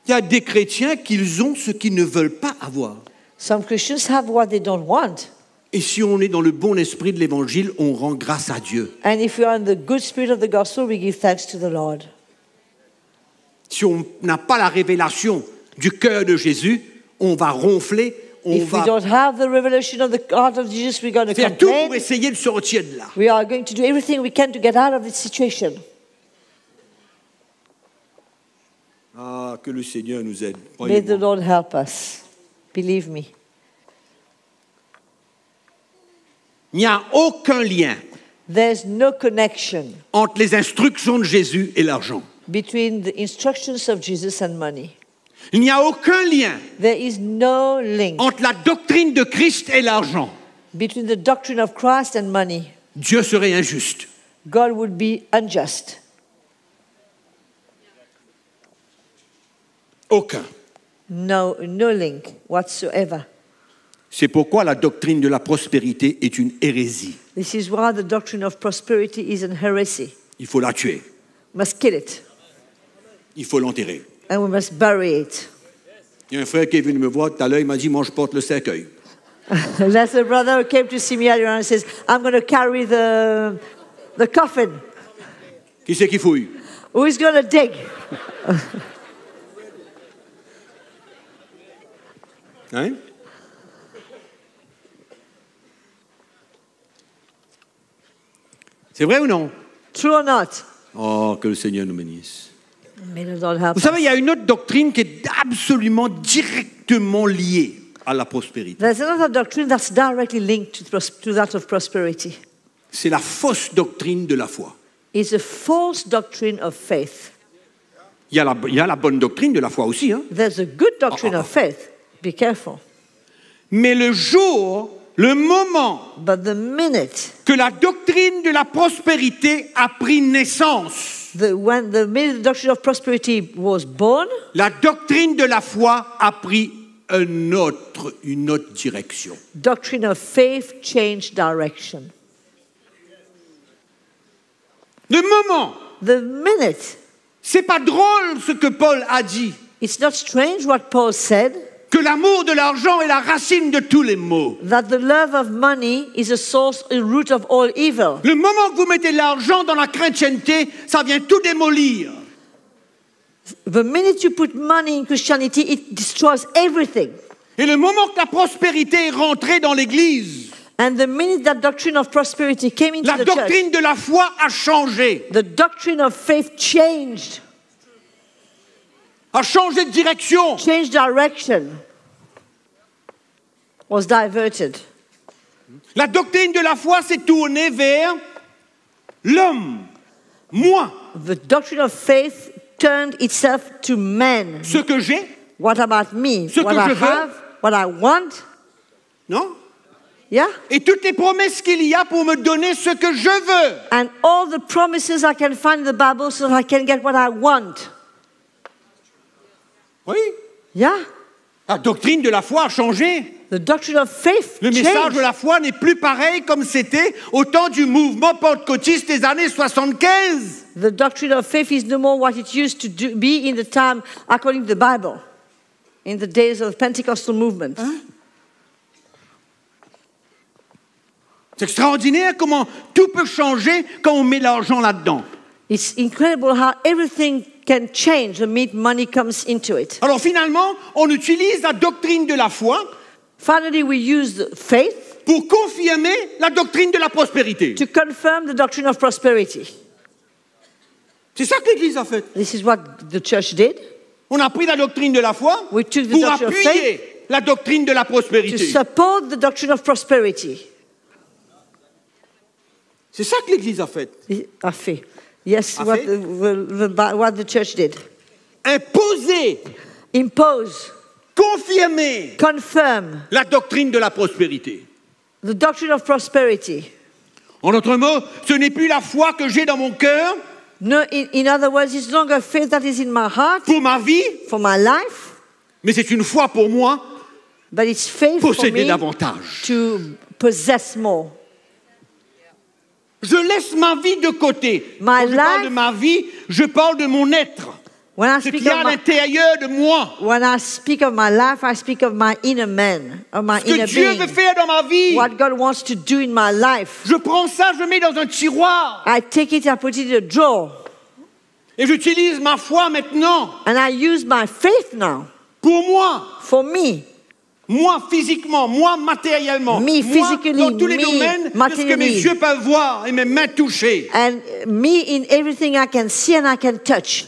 Il y a des chrétiens qui ont ce qu'ils ne veulent pas avoir. Some Christians have what they don't want. Et si on est dans le bon esprit de l'évangile, on rend grâce à Dieu. And if we are in the good spirit of the gospel, we give thanks to the Lord. Si on n'a pas la révélation du cœur de Jésus, on va ronfler, on If we va don't have the revelation of the heart of Jesus, we're going to faire tout pour complain. essayer de sortir de là. We are going to do everything we can to get out of this situation. Ah, que le Seigneur nous aide. May the Croyez-moi. Lord help us. Believe me. Il n'y a aucun lien There's no connection entre les instructions de Jésus et l'argent. between the instructions of Jesus and money. Il n'y a aucun lien There is no link entre la doctrine de Christ et l'argent. between the doctrine of Christ and money. Dieu serait injuste. God would be unjust. Aucun. No link whatsoever. C'est pourquoi la doctrine de la prospérité est une hérésie. This is why the doctrine of prosperity is an heresy. Il faut la tuer. We must kill it Il faut l'enterrer. and we must bury it. Il y a un frère qui est venu me voir tout à l'heure, il m'a dit, moi je porte le cercueil. That's a brother who came to see me earlier and says, I'm going to carry the coffin. Qui c'est qui fouille? Who is going to dig? Hein? C'est vrai ou non? True or not? Oh, que le Seigneur nous bénisse. May the Lord help Vous savez, il y us. a une autre doctrine qui est absolument directement liée à la prospérité. There's another doctrine that's directly linked to that of prosperity. C'est la fausse doctrine de la foi. It's a false doctrine of faith. Il y a la bonne doctrine de la foi aussi, hein? There's a good doctrine of faith. Be careful. Mais le moment But the minute, que la doctrine de la prospérité a pris naissance, when the minute the doctrine of prosperity was born, la doctrine de la foi a pris une autre direction. doctrine of faith changed direction. Le moment, The minute, c'est pas drôle ce que Paul a dit, it's not strange what Paul said, que l'amour de l'argent est la racine de tous les maux. that the love of money is a source, a root of all evil. Le moment que vous mettez l'argent dans la chrétienté, ça vient tout démolir. The minute you put money in Christianity, it destroys everything. Et le moment que la prospérité est rentrée dans l'Église, And the minute that doctrine of prosperity came into la the church, doctrine de la foi a changé, the doctrine of faith changed de direction. direction, was diverted. La doctrine de la foi s'est tournée vers l'homme, moi, The doctrine of faith turned itself to man. ce que j'ai, What about me? Ce What que I je veux. have? What I want? non? Yeah? Et toutes les promesses qu'il y a pour me donner ce que je veux. And all the promises I can find in the Bible so that I can get what I want. Oui, Yeah? la doctrine de la foi a changé. The doctrine of faith Le message changed. de la foi n'est plus pareil comme c'était au temps du mouvement pentecôtiste des années 75. The doctrine of faith is no more what it used to be in the time, according to the Bible, in the days of the Pentecostal movement. C'est extraordinaire comment tout peut changer quand on met l'argent là-dedans. It's incredible how everything can change the minute money comes into it. Alors finalement, on utilise la doctrine de la foi Finally, we use the faith pour confirmer la doctrine de la prospérité. to confirm the doctrine of prosperity. C'est ça que l'Église a fait. This is what the church did On a pris la doctrine de la foi We took the pour doctrine of appuyer la doctrine de la to prospérité. support the doctrine of prosperity. C'est ça que l'Église a fait. A fait. Yes, A what fait? what the church did. Imposer, Impose, confirmer confirm la doctrine de la prospérité. the doctrine of prosperity. En d'autres mots, ce n'est plus la foi que j'ai dans mon cœur No, in other words, it's no longer faith that is in my heart pour ma vie, for my life, mais c'est une foi pour moi but it's faith for posséder me davantage. to possess more. Je laisse ma vie de côté. My Quand je parle life- de ma vie, je parle de mon être. When I Ce speak qu'il y a à of my, l'intérieur de moi. when I speak of my life, I speak of my inner man, of my Ce que inner Dieu being. veut faire dans ma vie. What God wants to do in my life. Je prends ça, je le mets dans un tiroir. I take it, I put it in a drawer, Et j'utilise ma foi maintenant and I use my faith now pour moi. for me. Moi physiquement, moi matériellement. Me moi physically, dans tous les me domaines de ce que materially. mes yeux peuvent voir et mes mains toucher. And me in everything I can see and I can touch.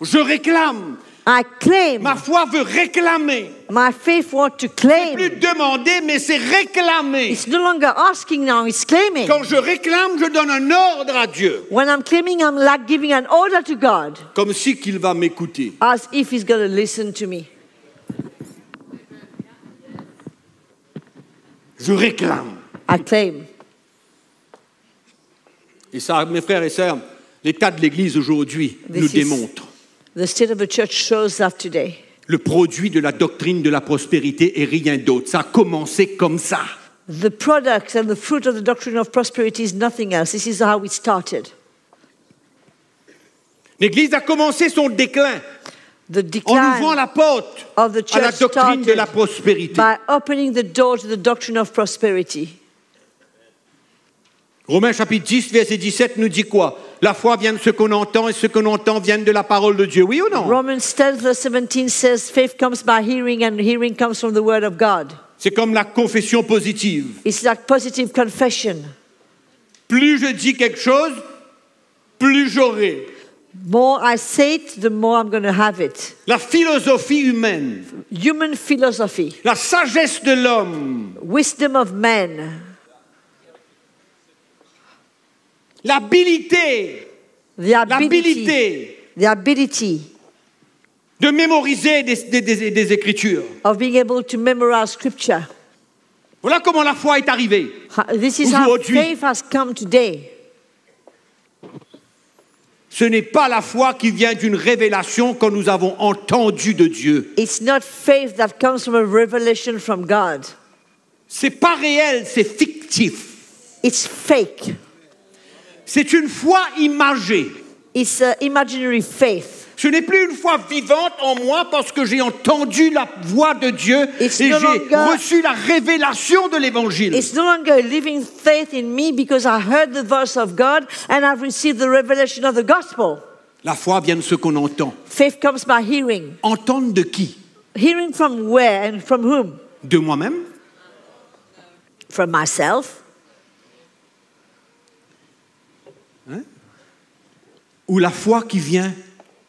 Je réclame. I claim. Ma foi veut réclamer. My faith wants to Plus claim. demander, mais c'est réclamer. It's no longer asking now, it's claiming. Quand je réclame, je donne un ordre à Dieu. When I'm claiming, I'm like giving an order to God, Comme si qu'il va m'écouter. as if He's going to listen to me. Je réclame. I claim. Et ça, mes frères et sœurs, l'état de l'Église aujourd'hui This nous is- démontre. The state of the church shows that today. Le produit de la doctrine de la prospérité est rien d'autre. Ça a commencé comme ça. The products and the fruit of the doctrine of prosperity is nothing else. This is how it started. L'Église a commencé son déclin The en ouvrant decline la porte of the à la church doctrine de la started prospérité. by opening the door to the doctrine of prosperity. Romains chapitre 10, verset 17 nous dit quoi? La foi vient de ce qu'on entend et ce qu'on entend vient de la parole de Dieu. Oui ou non? Romans 10 verse 17 says, faith comes by hearing and hearing comes from the word of God. C'est comme la confession positive. It's like positive confession. Plus je dis quelque chose, plus j'aurai. More I say it, the more I'm going to have it. La philosophie humaine, Human philosophy, la sagesse de l'homme, wisdom of men, l'habilité the ability de mémoriser des écritures. of being able to memorize scripture. Voilà comment la foi est arrivée. This is how Aujourd'hui. faith has come today. Ce n'est pas la foi qui vient d'une révélation que nous avons entendue de Dieu. It's not faith that comes from a revelation from God. C'est pas réel, c'est fictif. It's fake. C'est une foi imagée. It's an imaginary faith. Ce n'est plus une foi vivante en moi parce que j'ai entendu la voix de Dieu It's et no j'ai longer- reçu la révélation de l'Évangile. It's no longer a living faith in me because I heard the voice of God and I've received the revelation of the gospel. La foi vient de ce qu'on entend. Faith comes by hearing. Entendre de qui? Hearing from where and from whom? De moi-même? From myself. Ou la foi qui vient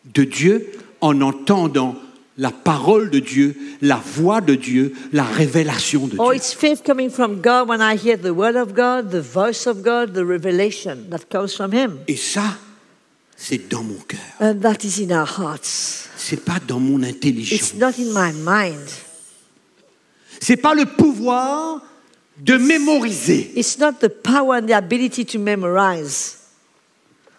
de Dieu en entendant la parole de Dieu, la voix de Dieu, la révélation de Or Dieu. it's faith coming from God when I hear the word of God, the voice of God, the revelation that comes from Him. Et ça, c'est dans mon cœur. And that is in our hearts. C'est pas dans mon It's intelligence. not in my mind. C'est pas le pouvoir de mémoriser. It's not the power and the ability to memorize.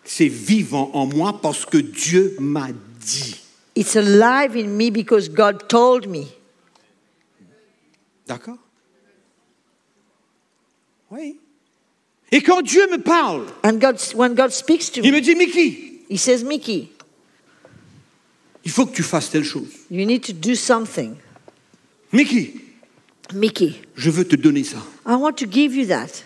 C'est vivant en moi parce que Dieu m'a dit. It's alive in me because God told me. D'accord? Oui. Et quand Dieu me parle, And when God speaks to il me, me dit, Mickey, He says, Mickey, il faut que tu fasses telle chose. you need to do something. Mickey, Mickey, je veux te donner ça. I want to give you that.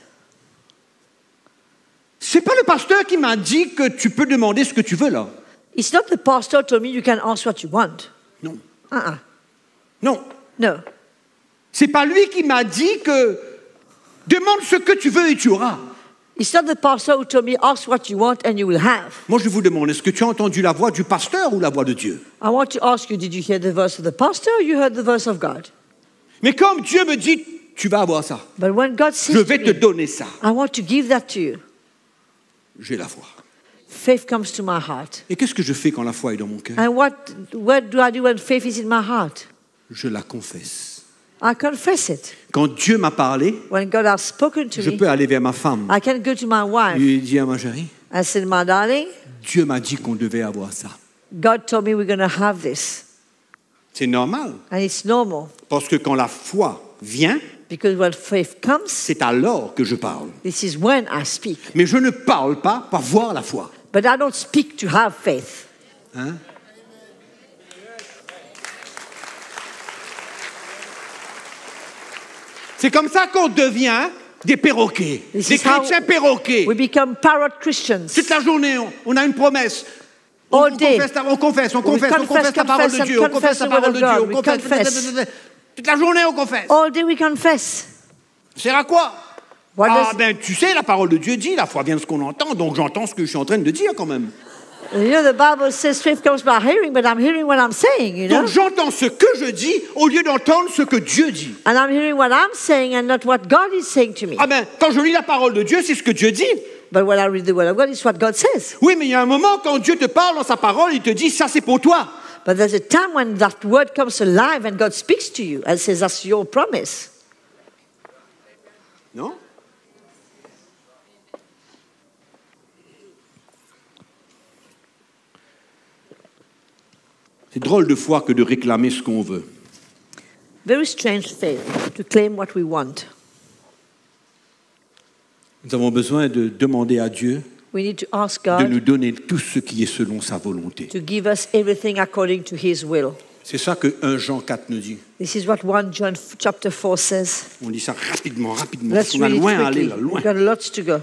C'est pas le pasteur qui m'a dit que tu peux demander ce que tu veux là. It's not the pastor told me you can ask what you want. Non. No. Non. C'est pas lui qui m'a dit que demande ce que tu veux et tu auras. It's not the pastor who told me ask what you want and you will have. Moi, je vous demande, est-ce que tu as entendu la voix du pasteur ou la voix de Dieu? I want to ask you, did you hear the voice of the pastor or you heard the voice of God? Mais comme Dieu me dit, tu vas avoir ça, But when God says je to vais te me, donner ça, I want to give that to you, j'ai la foi. faith comes to my heart. Et qu'est-ce que je fais quand la foi est dans mon cœur? And what do I do when faith is in my heart? Je la confesse. I confess it. Quand Dieu m'a parlé, When God has spoken to je me, peux aller vers ma femme I can go to my wife et dire à ma chérie, and say, my darling, Dieu m'a dit qu'on devait avoir ça. God told me we're going to have this. C'est normal, And it's normal. parce que quand la foi vient, Because when faith comes, c'est alors que je parle. this is when I speak. Mais je ne parle pas pour voir la foi. But I don't speak to have faith. Hein? C'est comme ça qu'on devient des perroquets, This des is how chrétiens perroquets. We become parrot Christians. Toute la journée, on a une promesse. All day. On confesse la parole de Dieu, on confesse la parole de Dieu, on confesse. Toute la journée, on confesse. All day we confess. C'est à quoi? What Ah does- ben, tu sais, la parole de Dieu dit, la foi vient de ce qu'on entend, donc j'entends ce que je suis en train de dire quand même. You know, the Bible says faith comes by hearing, but I'm hearing what I'm saying, you know? Donc j'entends ce que je dis au lieu d'entendre ce que Dieu dit. And I'm hearing what I'm saying and not what God is saying to me. Ah ben, quand je lis la parole de Dieu, c'est ce que Dieu dit. But when I read the Word of God, it's what God says. Oui, mais il y a un moment, quand Dieu te parle dans sa parole, il te dit, ça c'est pour toi. But there's a time when that Word comes alive and God speaks to you and says, that's your promise. Non? C'est drôle de foi que de réclamer ce qu'on veut. Very strange faith to claim what we want. Nous avons besoin de demander à Dieu We need to ask de nous God donner tout ce qui est selon sa volonté. to give us everything according to His will. C'est ça que 1 Jean 4 nous dit. This is what 1 John chapter 4 says. On dit ça rapidement, rapidement. Let's On a read it loin à aller, quickly. là, loin. We've got lots to go.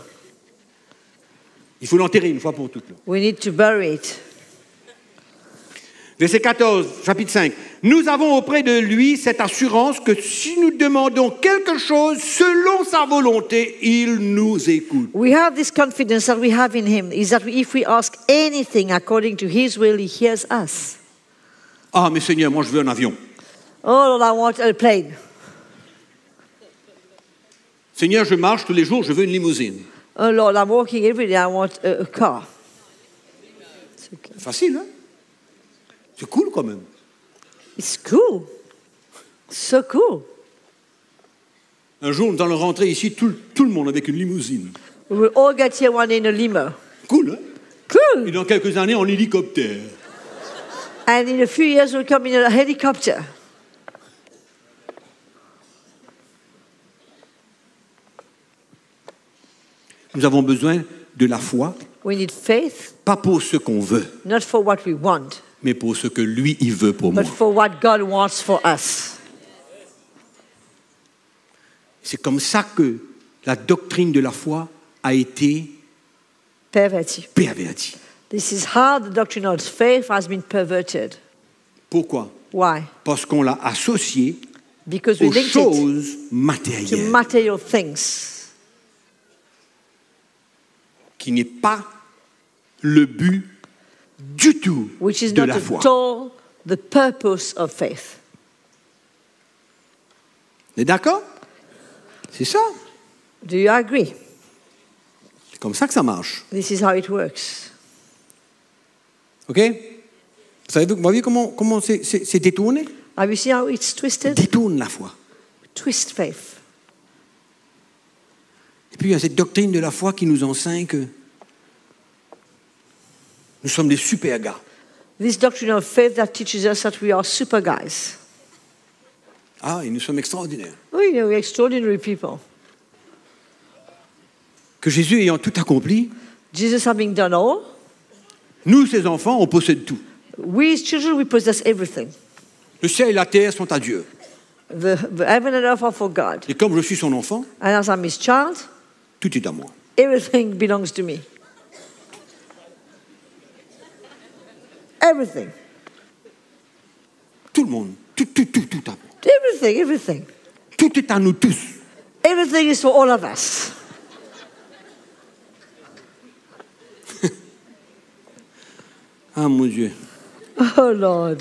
Il faut l'enterrer une fois pour toutes. Là. We need to bury it. Verset 14, chapitre 5. Nous avons auprès de lui cette assurance que si nous demandons quelque chose selon sa volonté, il nous écoute. We have this confidence that we have in Him, is that if we ask anything according to His will, He hears us. Ah, mais Seigneur, moi je veux un avion. Oh Lord, I want a plane. Seigneur, je marche tous les jours, je veux une limousine. Oh Lord, I'm walking every day, I want a car. It's okay. Facile, hein? C'est cool quand même. It's cool. So cool. Un jour, nous allons rentrer ici, tout le monde avec une limousine. We will all get here one day in a limo. Cool, hein? Cool. Et dans quelques années, en hélicoptère. And in a few years, we'll come in a helicopter. Nous avons besoin de la foi, We need faith, pas pour ce qu'on veut, not for what we want, mais pour ce que lui, il veut pour moi. but for what God wants for us. C'est comme ça que la doctrine de la foi a été Perverted. pervertie. This is how the doctrine of faith has been perverted. Pourquoi? Why? Parce qu'on l'a associé Because we aux linked it choses to matérielles, material things, qui n'est pas le but du tout which is de not la foi. at all the purpose of faith. Vous êtes d'accord? C'est ça. Do you agree? C'est comme ça que ça marche. This is how it works. OK? Vous voyez comment c'est détourné? Have you seen how it's twisted? Détourne la foi. Twist faith. Et puis il y a cette doctrine de la foi qui nous enseigne que nous sommes des super gars. This doctrine of faith that teaches us that we are super guys. Ah, et nous sommes extraordinaires. We know we're extraordinary people. Que Jésus ayant tout accompli, Jesus having done all, nous, ses enfants, on possède tout. we as children, we possess everything. Le ciel et la terre sont à Dieu. The heaven and earth are for God. Et comme je suis son enfant, And as I'm His child, tout est à moi. everything belongs to me. Everything. Tout le monde. Tout à vous. Everything. Tout est à nous tous. Everything is for all of us. Ah mon Dieu. Oh Lord.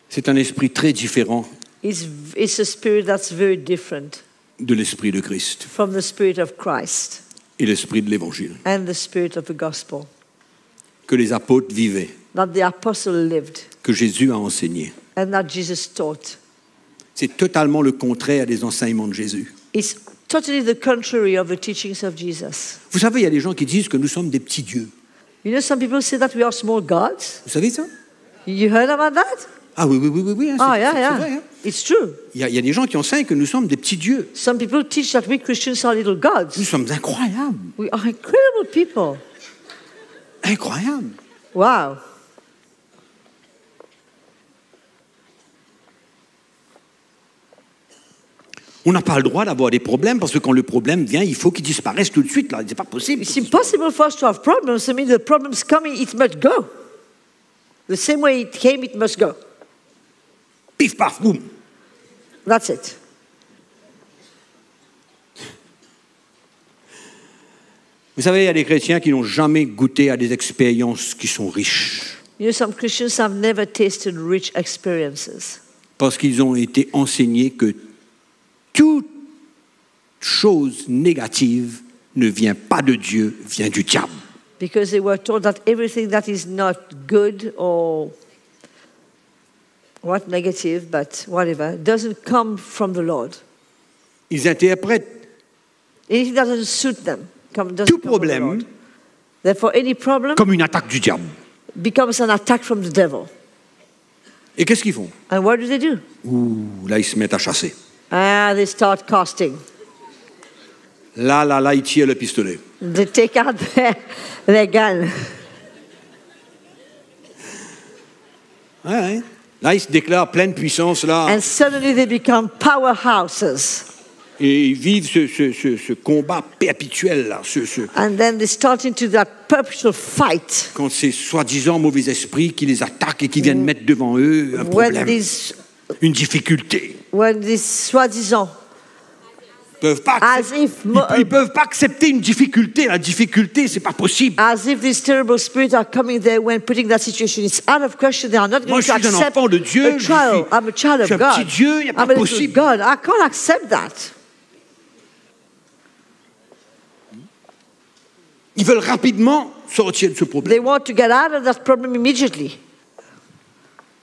C'est un esprit très différent It's a spirit that's very different de l'esprit de Christ from the spirit of Christ et l'esprit de l'Évangile and the spirit of the gospel que les apôtres vivaient, that the apostle lived que Jésus a enseigné. and that Jesus taught. C'est totalement le contraire des enseignements de Jésus. It's totally the contrary of the teachings of Jesus. Vous savez, il y a des gens qui disent que nous sommes des petits dieux. You know, some people say that we are small gods. Vous savez ça? You heard about that? Ah oui, hein, Oh, c'est yeah, c'est yeah. vrai. Hein. It's true. Il y a des gens qui enseignent que nous sommes des petits dieux. Some people teach that we Christians are little Nous gods. sommes incroyables. We are incredible people. Incroyables. Wow. On n'a pas le droit d'avoir des problèmes parce que quand le problème vient, il faut qu'il disparaisse tout de suite. Là, c'est pas possible. It's impossible for us to have problems. I mean, the problem's coming, it must go. The same way it came, it must go. Pif paf boum. That's it. Vous savez, il y a des chrétiens qui n'ont jamais goûté à des expériences qui sont riches You know, some Christians have never tasted rich experiences parce qu'ils ont été enseignés que toute chose négative ne vient pas de Dieu, vient du diable. because they were told that everything that is not good or what negative, but whatever, doesn't come from the Lord. Ils interprètent Anything that doesn't suit them doesn't tout come from the problème Lord. Therefore, any problem comme une attaque du diable. becomes an attack from the devil. Et qu'est-ce qu'ils font? And what do they do? Ouh, là, ils se mettent à chasser. They start casting. Là, ils tirent le pistolet. They take out their gun. Ouais. Là, ils se déclarent pleine puissance, là. And suddenly they become powerhouses. Et ils vivent ce combat perpétuel, là. And then they start into that perpetual fight. Quand c'est soi-disant mauvais esprits qui les attaquent et qui viennent mettre devant eux un problème, une difficulté. When these soi-disant, Ils peuvent pas accepter une difficulté. La difficulté, c'est pas possible. as if these terrible spirits are coming there when putting that situation, it's out of question. They are not Moi, going je to suis un accept enfant de Dieu. a trial. I'm a child je suis of un petit God. Dieu, il n'y a pas I'm a little possible. God. I can't accept that. Ils veulent rapidement sortir de ce They problème. want to get out of that problem immediately.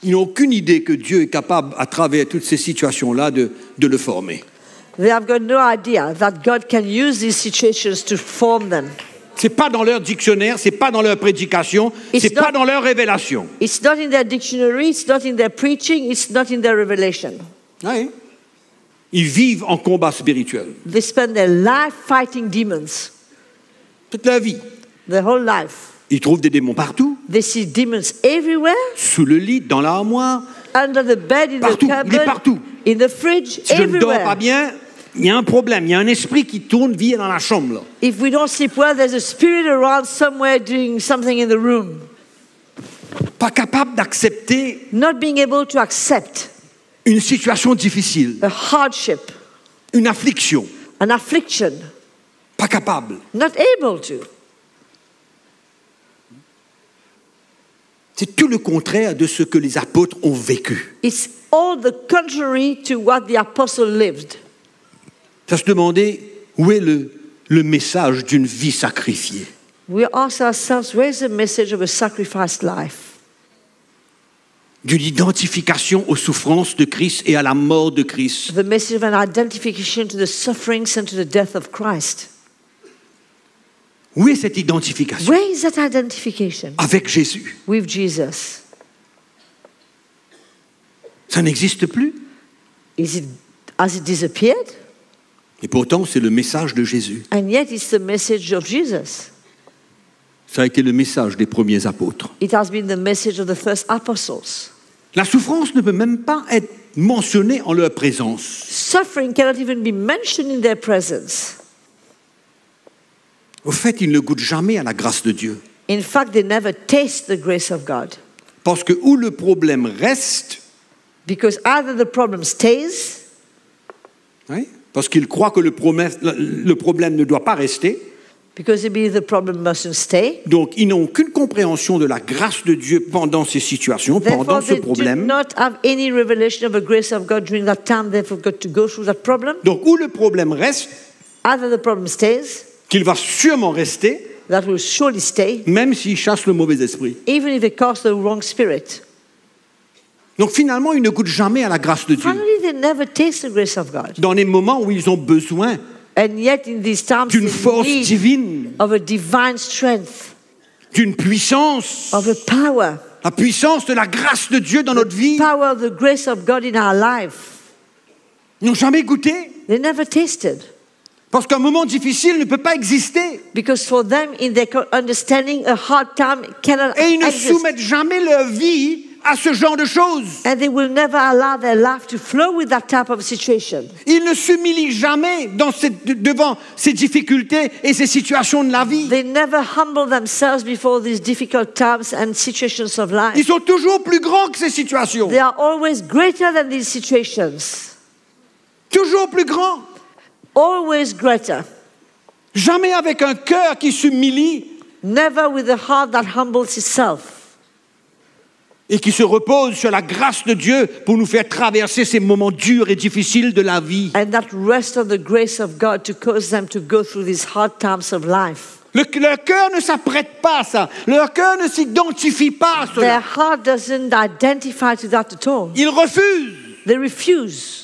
Ils n'ont aucune idée que Dieu est capable, à travers toutes ces situations-là, de le former. They have got no idea that God can use these situations to form them. C'est pas dans leur dictionnaire, c'est pas dans leur prédication, c'est pas dans leur révélation. It's not in their dictionary, it's not in their preaching, it's not in their revelation. Ouais. Ils vivent en combat spirituel They spend their life fighting demons, toute leur vie. their whole life. Ils trouvent des démons partout, They see demons everywhere, sous le lit, dans l'armoire. under the bed, in Partout, the il est cupboard, partout. in the fridge, Si je ne dors pas everywhere. bien, il y a un problème. Il y a un esprit qui tourne, vient dans la chambre. Là. If we don't sleep well, there's a spirit around somewhere doing something in the room. Pas capable d'accepter Not being able to accept une situation difficile, a hardship, une affliction. an affliction. Pas capable. Not able to. C'est tout le contraire de ce que les apôtres ont vécu. It's all the contrary to what the apostle lived. Ça se demandait où est le message d'une vie sacrifiée. We ask ourselves, where's the message of a sacrificed life? D'une identification aux souffrances de Christ et à la mort de Christ. The message of an identification to the sufferings and to the death of Christ. Où est cette identification? Where is that identification Avec Jésus. with Jesus? Ça n'existe plus. Has it disappeared? Et pourtant, c'est le message de Jésus. And yet it's the message of Jesus. Ça a été le message des premiers apôtres. It has been the message of the first apostles. La souffrance ne peut même pas être mentionnée en leur présence. Suffering cannot even be mentioned in their presence. Au fait, ils ne goûtent jamais à la grâce de Dieu. In fact, they never taste the grace of God. Parce que où le problème reste, Because either the problem stays, oui, parce qu'ils croient que le problème ne doit pas rester, because they believe the problem mustn't stay. donc ils n'ont aucune compréhension de la grâce de Dieu pendant ces situations, pendant Therefore, ce they do problème. not have any revelation of the grace of God during that time. Therefore, got to go through that problem. Donc où le problème reste, Either the problem stays, qu'il va sûrement rester, that will surely stay, même s'ils chassent le mauvais esprit. even if they cast the wrong spirit. Donc finalement, ils ne goûtent jamais à la grâce de Dieu. Finally, they never taste the grace of God. Dans les moments où ils ont besoin And yet, in these times, d'une they force need divine, of a divine strength, d'une puissance, of a power, la puissance de la grâce de Dieu dans notre vie, power of the grace of God in our life. ils n'ont jamais goûté. They never tasted. Parce qu'un moment difficile ne peut pas exister. Because for them, in their understanding, a hard time cannot Et ils ne exist. soumettent jamais leur vie à ce genre de choses. And they will never allow their life to flow with that type of situation. Ils ne s'humilient jamais devant ces difficultés et ces situations de la vie. They never humble themselves before these difficult times and situations of life. Ils sont toujours plus grands que ces situations. They are always greater than these situations. Toujours plus grands. Always greater. Jamais avec un cœur qui s'humilie Never with a heart that humbles itself. et qui se repose sur la grâce de Dieu pour nous faire traverser ces moments durs et difficiles de la vie. And that rest on the grace of God to cause them to go through these hard times of life. Leur cœur ne s'apprête pas à ça. Leur cœur ne s'identifie pas à Their cela. heart doesn't identify to that at all. Ils refusent. They refuse.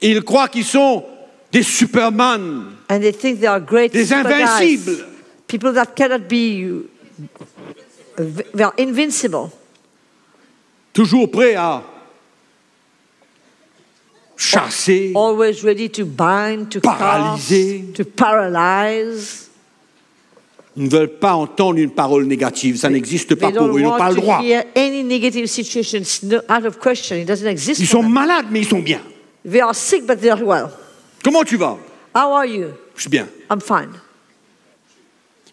Et ils croient qu'ils sont des superman, And they think they are great des super guys. invincibles. People that cannot be, they are invincible. Toujours prêts à chasser, Always ready to bind, to Paralyser. cast, to paralyze. Ils ne veulent pas entendre une parole négative. Ça n'existe pas They pour eux. don't Ils n'ont pas want le to droit. hear any negative situations, no, out of question. It doesn't exist. Ils for sont them. malades, mais ils sont bien. They are sick, but they are well. Comment tu vas? How are you? Je suis bien. I'm fine.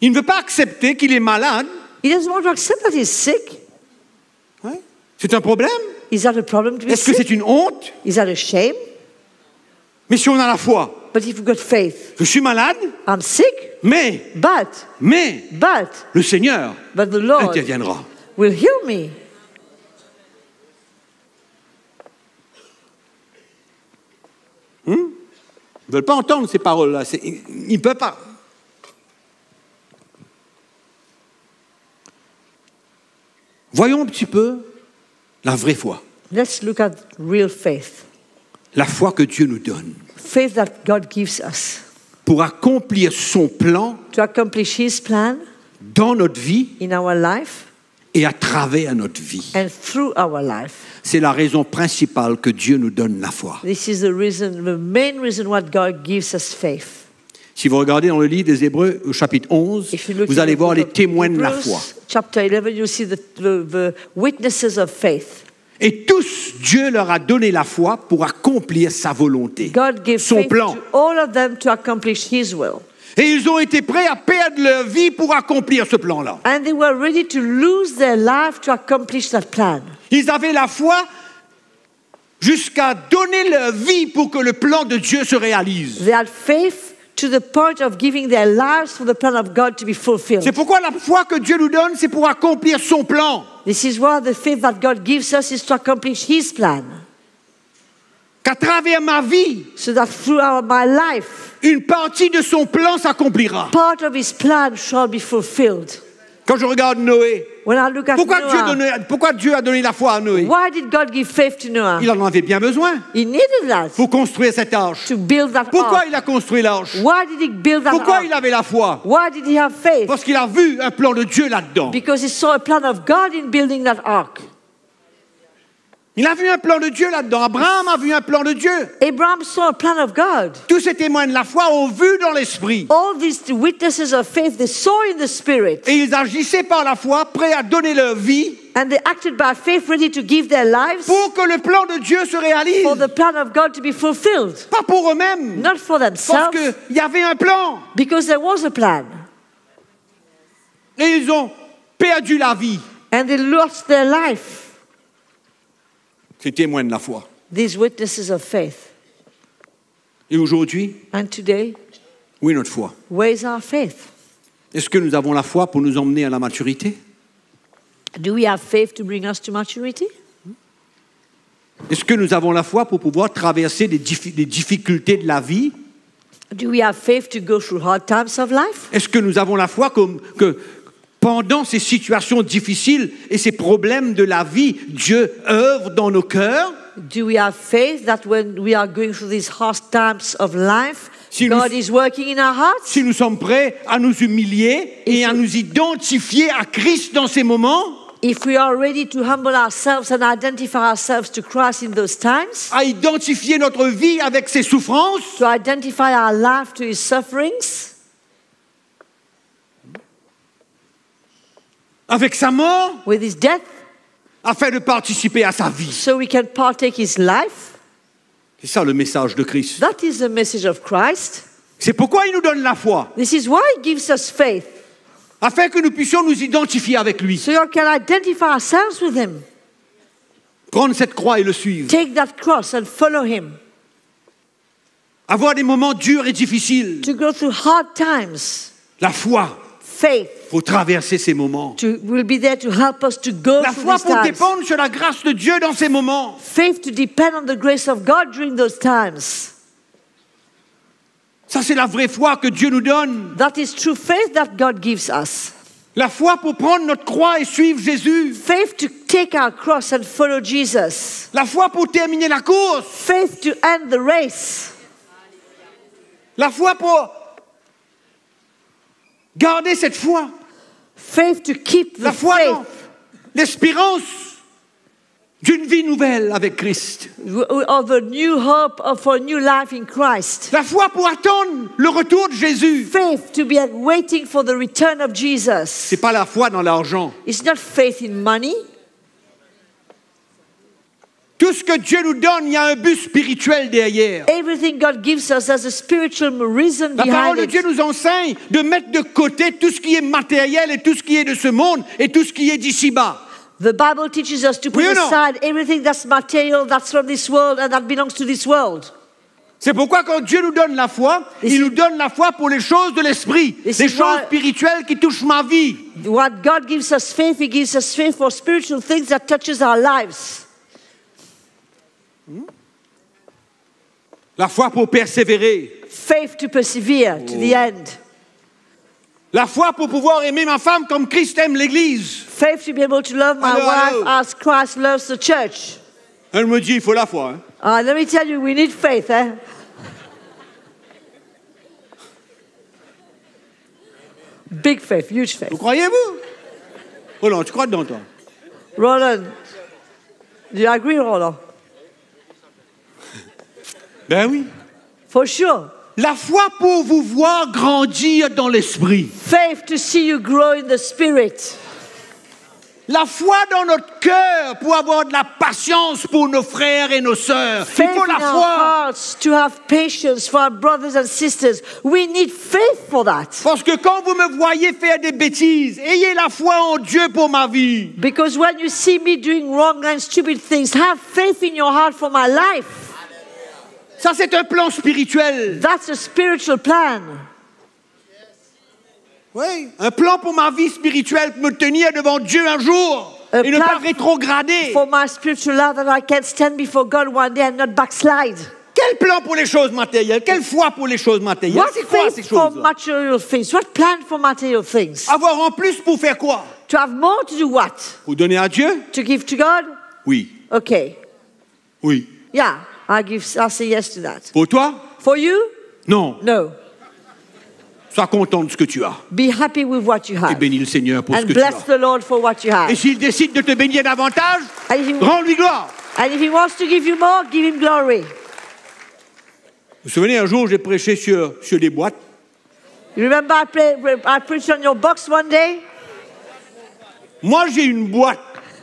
Il ne veut pas accepter qu'il est malade. He doesn't want to accept that he's sick. Ouais. C'est un problème. Is that a problem to be Est-ce que sick? c'est une honte? Is that a shame? Mais si on a la foi, But if you've got faith, je suis malade, I'm sick, mais but le Seigneur the Lord interviendra. will heal me. Ils ne veulent pas entendre ces paroles-là. Ils ne peuvent pas. Voyons un petit peu la vraie foi. Let's look at real faith. La foi que Dieu nous donne Faith that God gives us pour accomplir son plan to accomplish His plan dans notre vie in our life et à travers notre vie. and through our life. C'est la raison principale que Dieu nous donne la foi. This is the main reason why God gives us faith. Si vous regardez dans le livre des Hébreux, au chapitre 11, If you look vous in allez the voir book les of témoins de la Hebrews, foi. Chapter 11, you see the witnesses of faith. Et tous, Dieu leur a donné la foi pour accomplir sa volonté, God gave son faith plan. to all of them to accomplish His will. Et ils ont été prêts à perdre leur vie pour accomplir ce plan-là. And they were ready to lose their life to accomplish that plan. Ils avaient la foi jusqu'à donner leur vie pour que le plan de Dieu se réalise. They had faith to the point of giving their lives for the plan of God to be fulfilled. C'est pourquoi la foi que Dieu nous donne, c'est pour accomplir son plan. This is why the faith that God gives us is to accomplish His plan. Qu'à travers ma vie, So that throughout my life, une partie de son plan s'accomplira. part of His plan shall be fulfilled. Quand je regarde Noé, When I look at pourquoi Dieu a donné la foi à Noé? why did God give faith to Noah? Il en avait bien besoin He needed that pour construire cette arche. to build that Pourquoi ark. il a construit l'arche? Why did he build that Pourquoi ark? il avait la foi? Why did he have faith? Parce qu'il a vu un plan de Dieu là-dedans. Because he saw a plan of God in building that ark. Il a vu un plan de Dieu là-dedans. Abraham a vu un plan de Dieu. Abraham saw a plan of God. Tous ces témoins de la foi ont vu dans l'esprit. All these witnesses of faith, they saw in the Spirit. Et ils agissaient par la foi, prêts à donner leur vie And they acted by faith, ready to give their lives pour que le plan de Dieu se réalise. for the plan of God to be fulfilled. Pas pour eux-mêmes, Not for parce themselves, qu'il y avait un plan. because there was a plan. Et ils ont perdu la vie. And they lost their life. Ces témoins de la foi. These witnesses of faith. Et aujourd'hui, And today, où est notre foi? where is our faith? Est-ce que nous avons la foi pour nous emmener à la maturité? Do we have faith to bring us to maturity? Est-ce que nous avons la foi pour pouvoir traverser les difficultés de la vie? Do we have faith to go through hard times of life? Est-ce que nous avons la foi que pendant ces situations difficiles et ces problèmes de la vie, Dieu œuvre dans nos cœurs? Do we have faith that when we are going through these hard times of life, Si God nous- is working in our hearts? Si nous sommes prêts à nous humilier et à nous identifier à Christ dans ces moments, If we are ready to humble ourselves and identify ourselves to Christ in those times, à identifier notre vie avec ses souffrances, to identify our life to His sufferings, avec sa mort, with His death, afin de participer à sa vie. so we can partake His life. C'est ça le message de Christ. That is the message of Christ. C'est pourquoi il nous donne la foi, This is why He gives us faith, afin que nous puissions nous identifier avec lui, so we can identify ourselves with Him. prendre cette croix et le suivre, Take that cross and follow Him. avoir des moments durs et difficiles. To go through hard times, La foi faith pour traverser ces moments. will be there to help us to go La through foi these pour times. dépendre sur la grâce de Dieu dans ces moments. Faith to depend on the grace of God during those times. Ça, c'est la vraie foi que Dieu nous donne. That is true faith that God gives us. La foi pour prendre notre croix et suivre Jésus. Faith to take our cross and follow Jesus. La foi pour terminer la course. Faith to end the race. La foi pour garder cette foi. Faith to keep the La foi faith dans l'espérance d'une vie nouvelle avec Christ. of a new hope for a new life in Christ. La foi pour attendre le retour de Jésus. Faith to be waiting for the return of Jesus. C'est pas la foi dans l'argent. It's not faith in money. Tout ce que Dieu nous donne, il y a un but spirituel derrière. Everything God gives us has a spiritual reason La parole behind de Dieu it. nous enseigne de mettre de côté tout ce qui est matériel et tout ce qui est de ce monde et tout ce qui est d'ici-bas. The Bible teaches us to put Oui ou non? aside everything that's material, that's from this world, and that belongs to this world. C'est pourquoi quand Dieu nous donne la foi, il nous donne la foi pour les choses de l'esprit, This les is choses why- spirituelles qui touchent ma vie. What God gives us faith, He gives us faith for spiritual things that touches our lives. La foi pour persévérer. Faith to persevere to the end. La foi pour pouvoir aimer ma femme comme Christ aime l'Église. Faith to be able to love my Allô, wife allô. as Christ loves the church. Elle me dit, il faut la foi. Hein. Let me tell you, we need faith, eh? Big faith, huge faith. Vous croyez-vous? Oh non, tu crois dedans, toi? Roland, do you agree, Roland? Ben oui. For sure. La foi pour vous voir grandir dans l'esprit. Faith to see you grow in the spirit. La foi dans notre cœur pour avoir de la patience pour nos frères et nos sœurs. Faith Il faut in la our foi. hearts to have patience for our brothers and sisters. We need faith for that. Parce que quand vous me voyez faire des bêtises, ayez la foi en Dieu pour ma vie. Because when you see me doing wrong and stupid things, have faith in your heart for my life. Ça, c'est un plan spirituel. That's a spiritual plan. Oui. Un plan pour ma vie spirituelle, pour me tenir devant Dieu un jour et ne pas rétrograder. For my spiritual life that I can stand before God one day and not backslide. Quel plan pour les choses matérielles? Quelle foi pour les choses matérielles? What C'est quoi ces faith for choses-là? material things? What plan for material things? Avoir en plus pour faire quoi? To have more to do what? Pour donner à Dieu? To give to God? Oui. Okay. Oui. Yeah, I'll say yes to that. Pour toi? For you? Non. No. Sois content de ce que tu as. Be happy with what you Et have. bénis le Seigneur pour ce And que tu bless as. the Lord for what you have. Et s'il décide de te bénir davantage, And he- rends-lui gloire. And if he wants to give you more, give him glory. Vous vous souvenez, un jour, j'ai prêché sur des boîtes. You remember I preached on your box one day? Moi, j'ai une boîte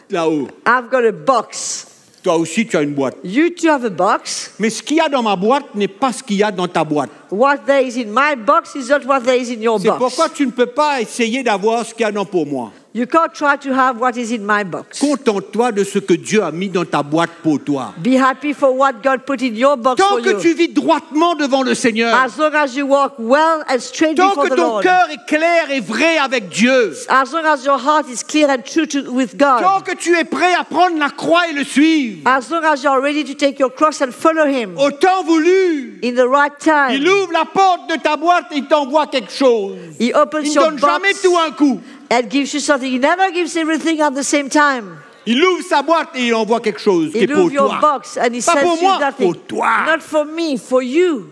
là-haut. I've got a box. Toi aussi, tu as une boîte. You too have a box. Mais ce qu'il y a dans ma boîte n'est pas ce qu'il y a dans ta boîte. What there is in my box is not what there is in your C'est box. pourquoi tu ne peux pas essayer d'avoir ce qu'il y a dans pour moi. You can't try to have what is in my box. Contente-toi de ce que Dieu a mis dans ta boîte pour toi. Be happy for what God put in your box Tant for que you. tu vis droitement devant le Seigneur, As long as you walk well and straight tant before que the ton Lord. cœur est clair et vrai avec Dieu, As long as your heart is clear and true with God. tant que tu es prêt à prendre la croix et le suivre, As long as you are ready to take your cross and follow Him au temps voulu, in the right time. il ouvre la porte de ta boîte et il t'envoie quelque chose. He opens Il ne your donne jamais box tout un coup. and gives you something. He never gives everything at the same time. Il ouvre sa boîte et il envoie quelque chose qui est He pour opens your toi. box and He Pas sends pour you moi, nothing. pour toi. Not for me, for you.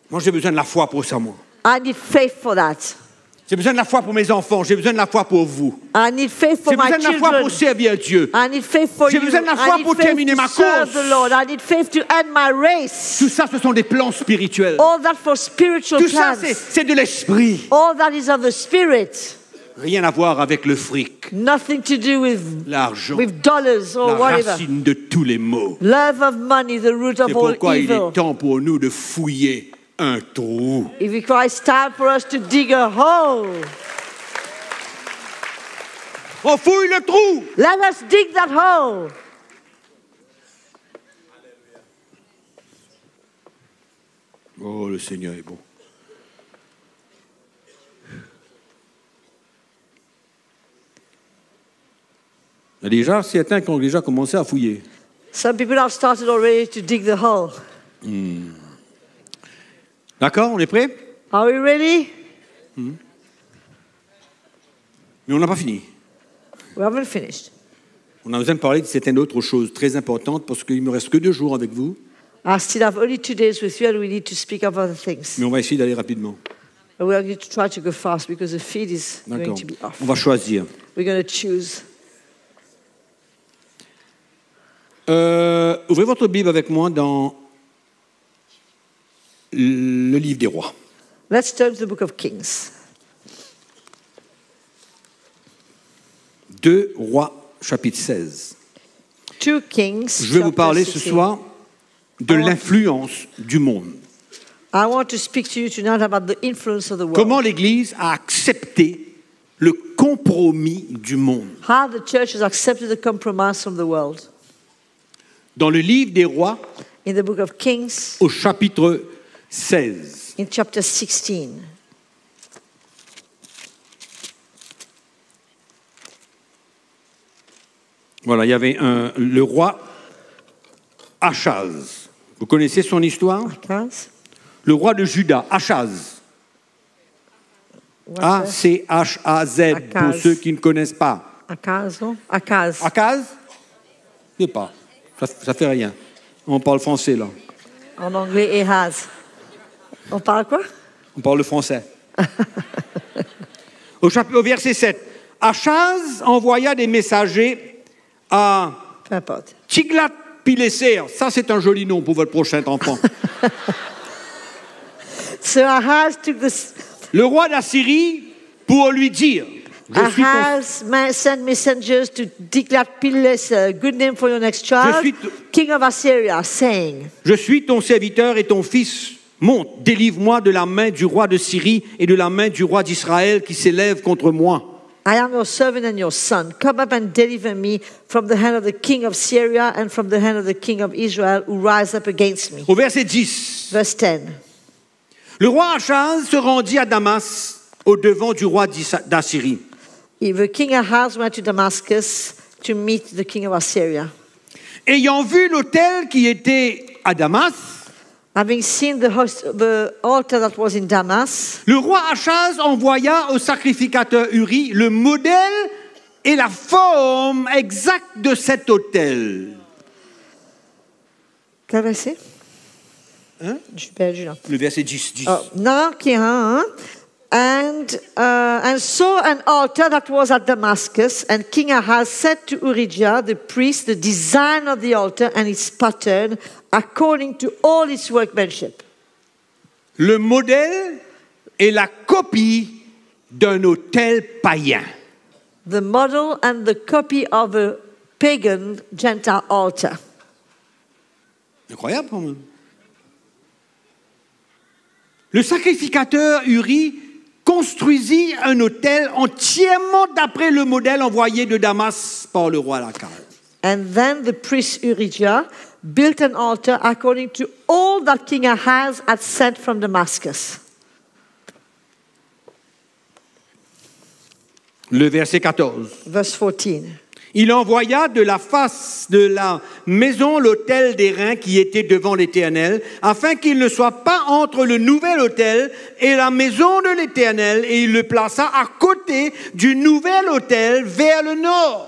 Moi, j'ai besoin de la foi pour ça, moi. I need faith for that. J'ai besoin de la foi pour mes enfants. J'ai besoin de la foi pour vous. I need faith for J'ai my besoin de la foi children. pour servir Dieu. I need faith for J'ai you. besoin de la foi I need pour faith terminer to ma serve course. the Lord. I need faith to end my race. Tout ça, ce sont des plans spirituels. All that for spiritual Tout ça, plans. c'est de l'esprit. All that is of the Spirit. Rien à voir avec le fric, Nothing to do l'argent, with dollars or la whatever. racine de tous les maux. Love of money, the root C'est of all pourquoi il evil. est temps pour nous de fouiller un trou. If it's time for us to dig a hole, On fouille le trou. let us dig that hole. Oh, le Seigneur est bon. Il y a déjà certains qui ont déjà commencé à fouiller. Some people have started already to dig the hole. D'accord, on est prêt? Are we ready? Mais on n'a pas fini. We haven't finished. On a besoin de parler de certaines autres choses très importantes parce qu'il ne me reste que 2 jours avec vous, I still have only 2 days with you and we need to speak of other things. mais on va essayer d'aller rapidement. And we are going to try to go fast because the feed is going D'accord. to be off. On va choisir. We're going to choose. Ouvrez votre Bible avec moi dans le livre des rois. Let's turn to the book of Kings. 2 rois, chapitre 16. 2 Kings. Je vais vous chapter parler ce 16. soir de l'influence du monde. I want to speak to you tonight about the influence of the world. Comment l'Église a accepté le compromis du monde. How the church has accepted the compromise from the world. Dans le livre des rois, In the book of Kings, au chapitre 16. in chapter 16. Voilà, il y avait le roi Achaz. Vous connaissez son histoire? Akaz. Le roi de Juda, Achaz. What's that? A-C-H-A-Z, pour Achaz. ceux qui ne connaissent pas. Akaz, no? Akaz. Achaz? Je sais pas. Ça fait rien. On parle français, là. En anglais, Ahaz. On parle quoi? On parle le français. Au verset 7. Achaz envoya des messagers à Peu importe. Tiglath-Pileser. Ça, c'est un joli nom pour votre prochain enfant. So Ahaz took this. Le roi d'Assyrie pour lui dire, je suis ton, Ahaz sent messengers to Tiglath-Pileser, good name for your next child, suis king of Assyria, saying, je suis ton serviteur et ton fils. Monte, délivre-moi de la main du roi de Syrie et de la main du roi d'Israël qui s'élève contre moi. I am your servant and your son. Come up and deliver me from the hand of the king of Syria and from the hand of the king of Israel who rise up against me. Au verset 10, Verse 10. le roi Achaz se rendit à Damas au devant du roi d'Assyrie. The king Ahaz went to Damascus to meet the king of Assyria. Ayant vu l'autel qui était à Damas, Having seen the altar that was in Damas, le roi Achaz envoya au sacrificateur Uri le modèle et la forme exacte de cet autel. quel verset? Hein? Je suis perdu là. Le verset 10. Oh, non, qui est un. And saw an altar that was at Damascus, and King Ahaz said to Urijah the priest the design of the altar and its pattern according to all its workmanship. Le modèle est la copie d'un autel païen. The model and the copy of a pagan Gentile altar. Incroyable quand même. Le sacrificateur Uri construisit un autel entièrement d'après le modèle envoyé de Damas par le roi Akaz. And then the priest Urijah built an altar according to all that King Ahaz had sent from Damascus. Le verset 14. Verse 14. Il envoya de la face de la maison l'autel d'airain qui était devant l'Éternel, afin qu'il ne soit pas entre le nouvel autel et la maison de l'Éternel, et il le plaça à côté du nouvel autel vers le nord.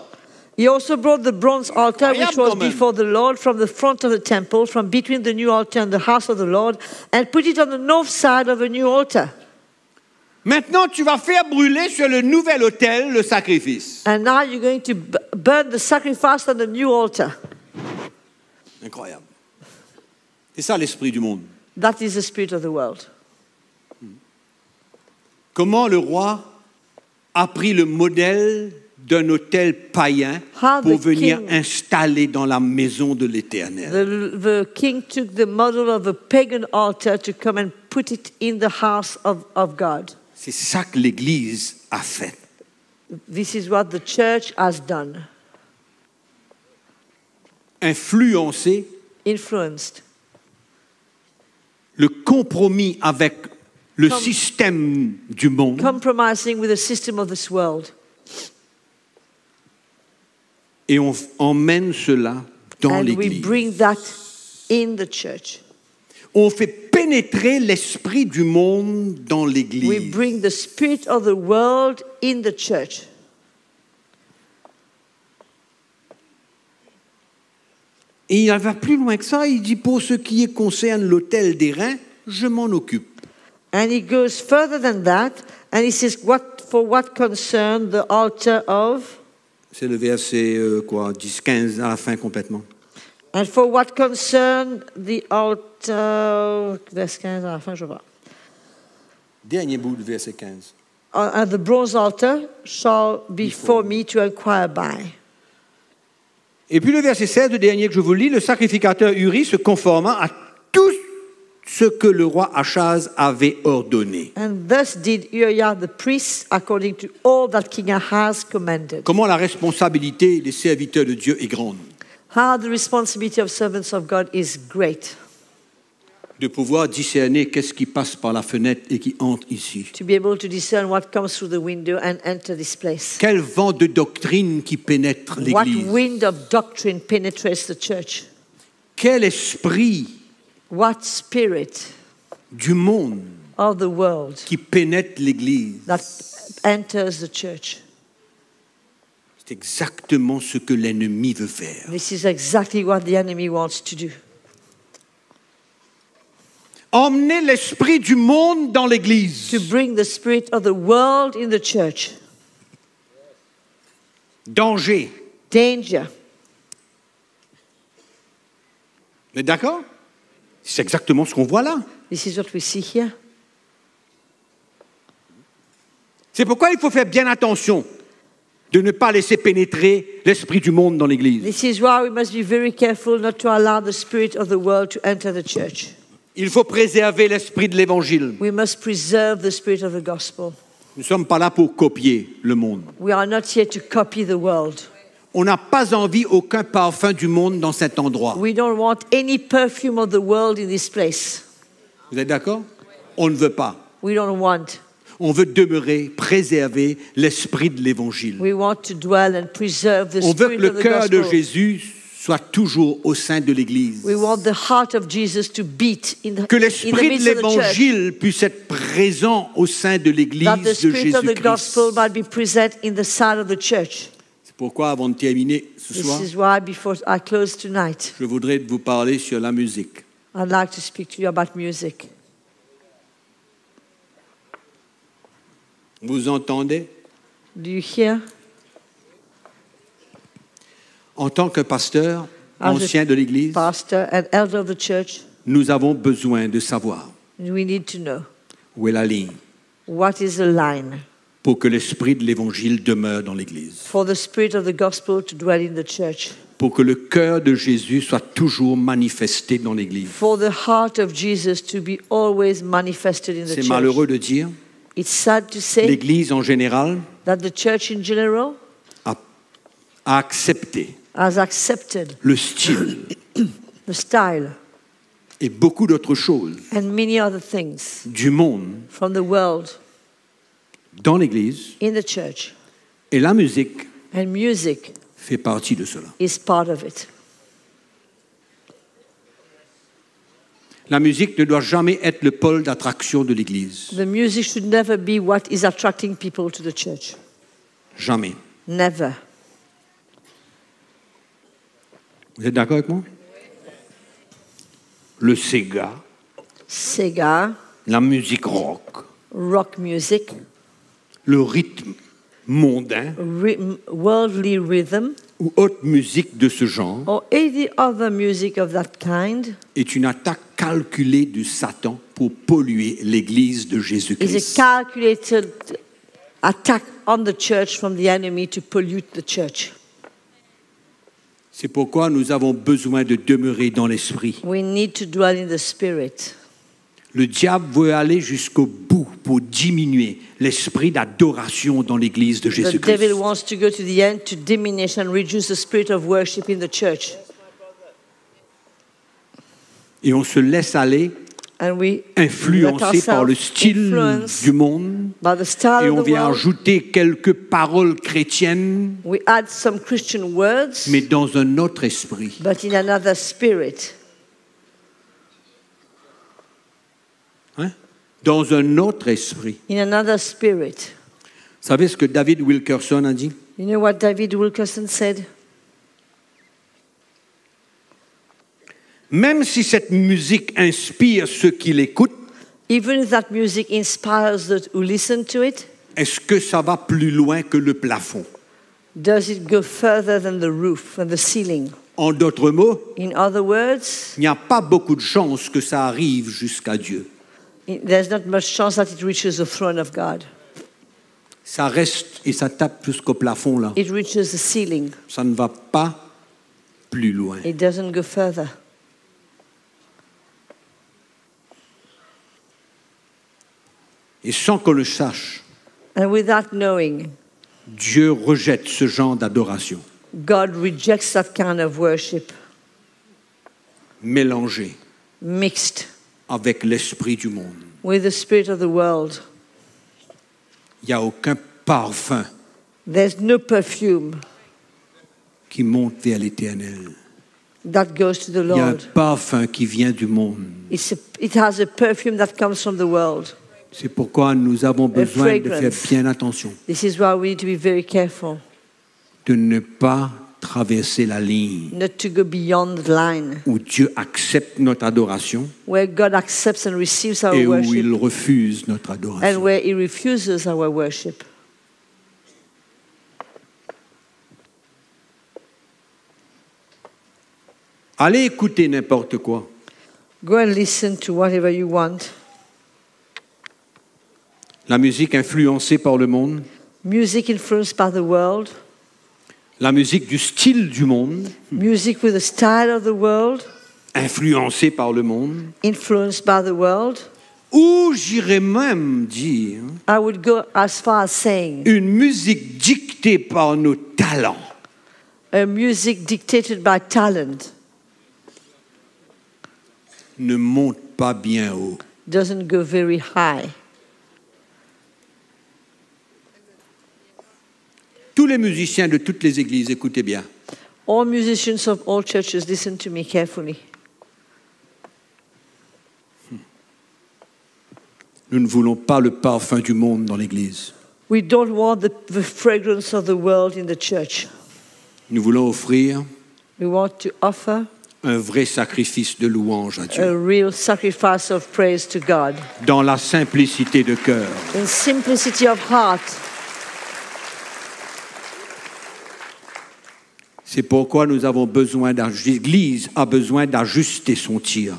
He also brought the bronze altar which was quand même. before the Lord from the front of the temple, from between the new altar and the house of the Lord, and put it on the north side of the new altar. Maintenant, tu vas faire brûler sur le nouvel autel le sacrifice. And now you're going to burn the sacrifice on the new altar. Incroyable. C'est ça l'esprit du monde. That is the spirit of the world. Comment le roi a pris le modèle d'un autel païen How pour the venir king- installer dans la maison de l'Éternel. The king took the model of a pagan altar to come and put it in the house of God. C'est ça que l'Église a fait. This is what the church has done. Influencer Influenced. le compromis avec le Com- système du monde Compromising with the system of this world. et on emmène cela dans And we l'Église. bring that in the church. On fait pénétrer l'esprit du monde dans We l'Église. bring the spirit of the world in the church. Et il va plus loin que ça, il dit pour ce qui concerne l'autel d'airain, je m'en occupe. And he goes further than that, and he says, for what concern the altar of, C'est le verset 10-15 à la fin complètement. and for what concern the altar, verse 15 à la fin, je vois. Dernier bout du verset 15. And the bronze altar shall be for me to inquire by. Et puis le verset 16, le dernier que je vous lis, le sacrificateur Uri se conforma à tout ce que le roi Achaz avait ordonné. And thus did Uriah the priest according to all that King Ahaz commanded. Comment la responsabilité des serviteurs de Dieu est grande. How the responsibility of servants of God is great. De pouvoir discerner qu'est-ce qui passe par la fenêtre et qui entre ici. To be able to discern what comes through the window and enter this place. Quel vent de doctrine qui pénètre What l'Église. wind of doctrine penetrates the church? Quel esprit What spirit du monde of the world qui pénètre l'Église. that enters the church? C'est exactement ce que l'ennemi veut faire. This is exactly what the enemy wants to do. Emmener l'esprit du monde dans l'Église. To bring the spirit of the world in the church. Danger. Danger. Vous êtes d'accord? C'est exactement ce qu'on voit là. This is what we see here. C'est pourquoi il faut faire bien attention de ne pas laisser pénétrer l'esprit du monde dans l'Église. This is why we must be very careful not to allow the spirit of the world to enter the church. Il faut préserver l'esprit de l'Évangile. We must preserve the spirit of the gospel. Nous ne sommes pas là pour copier le monde. We are not here to copy the world. On n'a pas envie aucun parfum du monde dans cet endroit. We don't want any perfume of the world in this place. Vous êtes d'accord? On ne veut pas. We don't want. On veut demeurer, préserver l'esprit de l'Évangile. We want to dwell and preserve the On veut que spirit le of the cœur de gospel. Jésus soit toujours au sein de l'Église. We want the heart of Jesus to beat in the, Que in the l'esprit de midst of the church. l'Évangile puisse être présent au sein de l'Église That the de spirit of the Jésus-Christ. gospel might be present in the side of the church. C'est pourquoi, avant de terminer ce This soir, is why before I close tonight, je voudrais vous parler sur la musique. I'd like to speak to you about music. Vous entendez? Do you hear? En tant que pasteur, As ancien de l'Église, pastor and elder of the church, nous avons besoin de savoir we need to know où est la ligne what is the line pour que l'esprit de l'Évangile demeure dans l'Église, for the spirit of the gospel to dwell in the church, pour que le cœur de Jésus soit toujours manifesté dans l'Église. for the heart of Jesus to be always manifested in the C'est church. malheureux de dire, It's sad to say l'Église en général that the church in general a accepté has accepted le style the style et beaucoup d'autres choses and many other things du monde from the world dans l'Église, in the church, et la musique and music fait partie de cela. is part of it. La musique ne doit jamais être le pôle d'attraction de l'Église. The music should never be what is attracting people to the church. Jamais. Never. Vous êtes d'accord avec moi? Le Sega, Sega, la musique rock, rock music, le rythme mondain worldly rhythm, ou autre musique de ce genre or any other music of that kind est une attaque calculée de Satan pour polluer l'Église de is a Jésus-Christ. calculated attack on the church from the enemy to pollute the church. C'est pourquoi nous avons besoin de demeurer dans l'esprit. We need to dwell in the spirit. Le diable veut aller jusqu'au bout pour diminuer l'esprit d'adoration dans l'Église de The Jésus-Christ. devil wants to go to the end to diminish and reduce the spirit of worship in the church. Et on se laisse aller, And we influencé let par le ourselves style influence du monde, by the style et of on the vient world. ajouter quelques paroles chrétiennes, We add some Christian words, mais dans un autre esprit. but in another spirit. Hein? Dans un autre esprit. In another spirit. Vous savez ce que David Wilkerson a dit? You know what David Wilkerson said? Même si cette musique inspire ceux qui l'écoutent, Even if that music inspires those who listen to it, est-ce que ça va plus loin que le plafond? does it go further than the roof and the ceiling? En d'autres mots, In other words, il n'y a pas beaucoup de chances que ça arrive jusqu'à Dieu. there's not much chance that it reaches the throne of God. Ça reste et ça tape jusqu'au plafond là. It reaches the ceiling. Ça ne va pas plus loin. It doesn't go further. Et sans qu'on le sache, And without knowing, Dieu rejette ce genre d'adoration God rejects that kind of worship mélangée mixed avec l'esprit du monde. with the spirit of the world. Il n'y a aucun parfum There's no perfume qui monte vers l'Éternel. that goes to the Il y a un Lord. parfum qui vient du monde. It has a perfume that comes from the world. C'est pourquoi nous avons besoin de faire fragrance. bien attention, This is why we need to be very careful de ne pas traverser la ligne not to go beyond the line où Dieu accepte notre adoration where God accepts and receives our et où worship il refuse notre and adoration. where He refuses our worship. Allez écouter n'importe quoi. Go and listen to whatever you want. La musique influencée par le monde, Music influenced by the world, la musique du style du monde, music with the style of the world, influencée par le monde, influenced by the world. ou j'irais même dire I would go as far as saying une musique dictée par nos talents, a music dictated by talent ne monte pas bien haut. doesn't go very high. Tous les musiciens de toutes les églises, écoutez bien. All musicians of all churches, listen to me carefully. Nous ne voulons pas le parfum du monde dans l'église. We don't want the fragrance of the world in the church. Nous voulons offrir We want to offer un vrai sacrifice de louange à a Dieu, real sacrifice of praise to God. dans la simplicité de cœur. In simplicity of heart. C'est pourquoi nous avons besoin, l'Église a besoin d'ajuster son tir.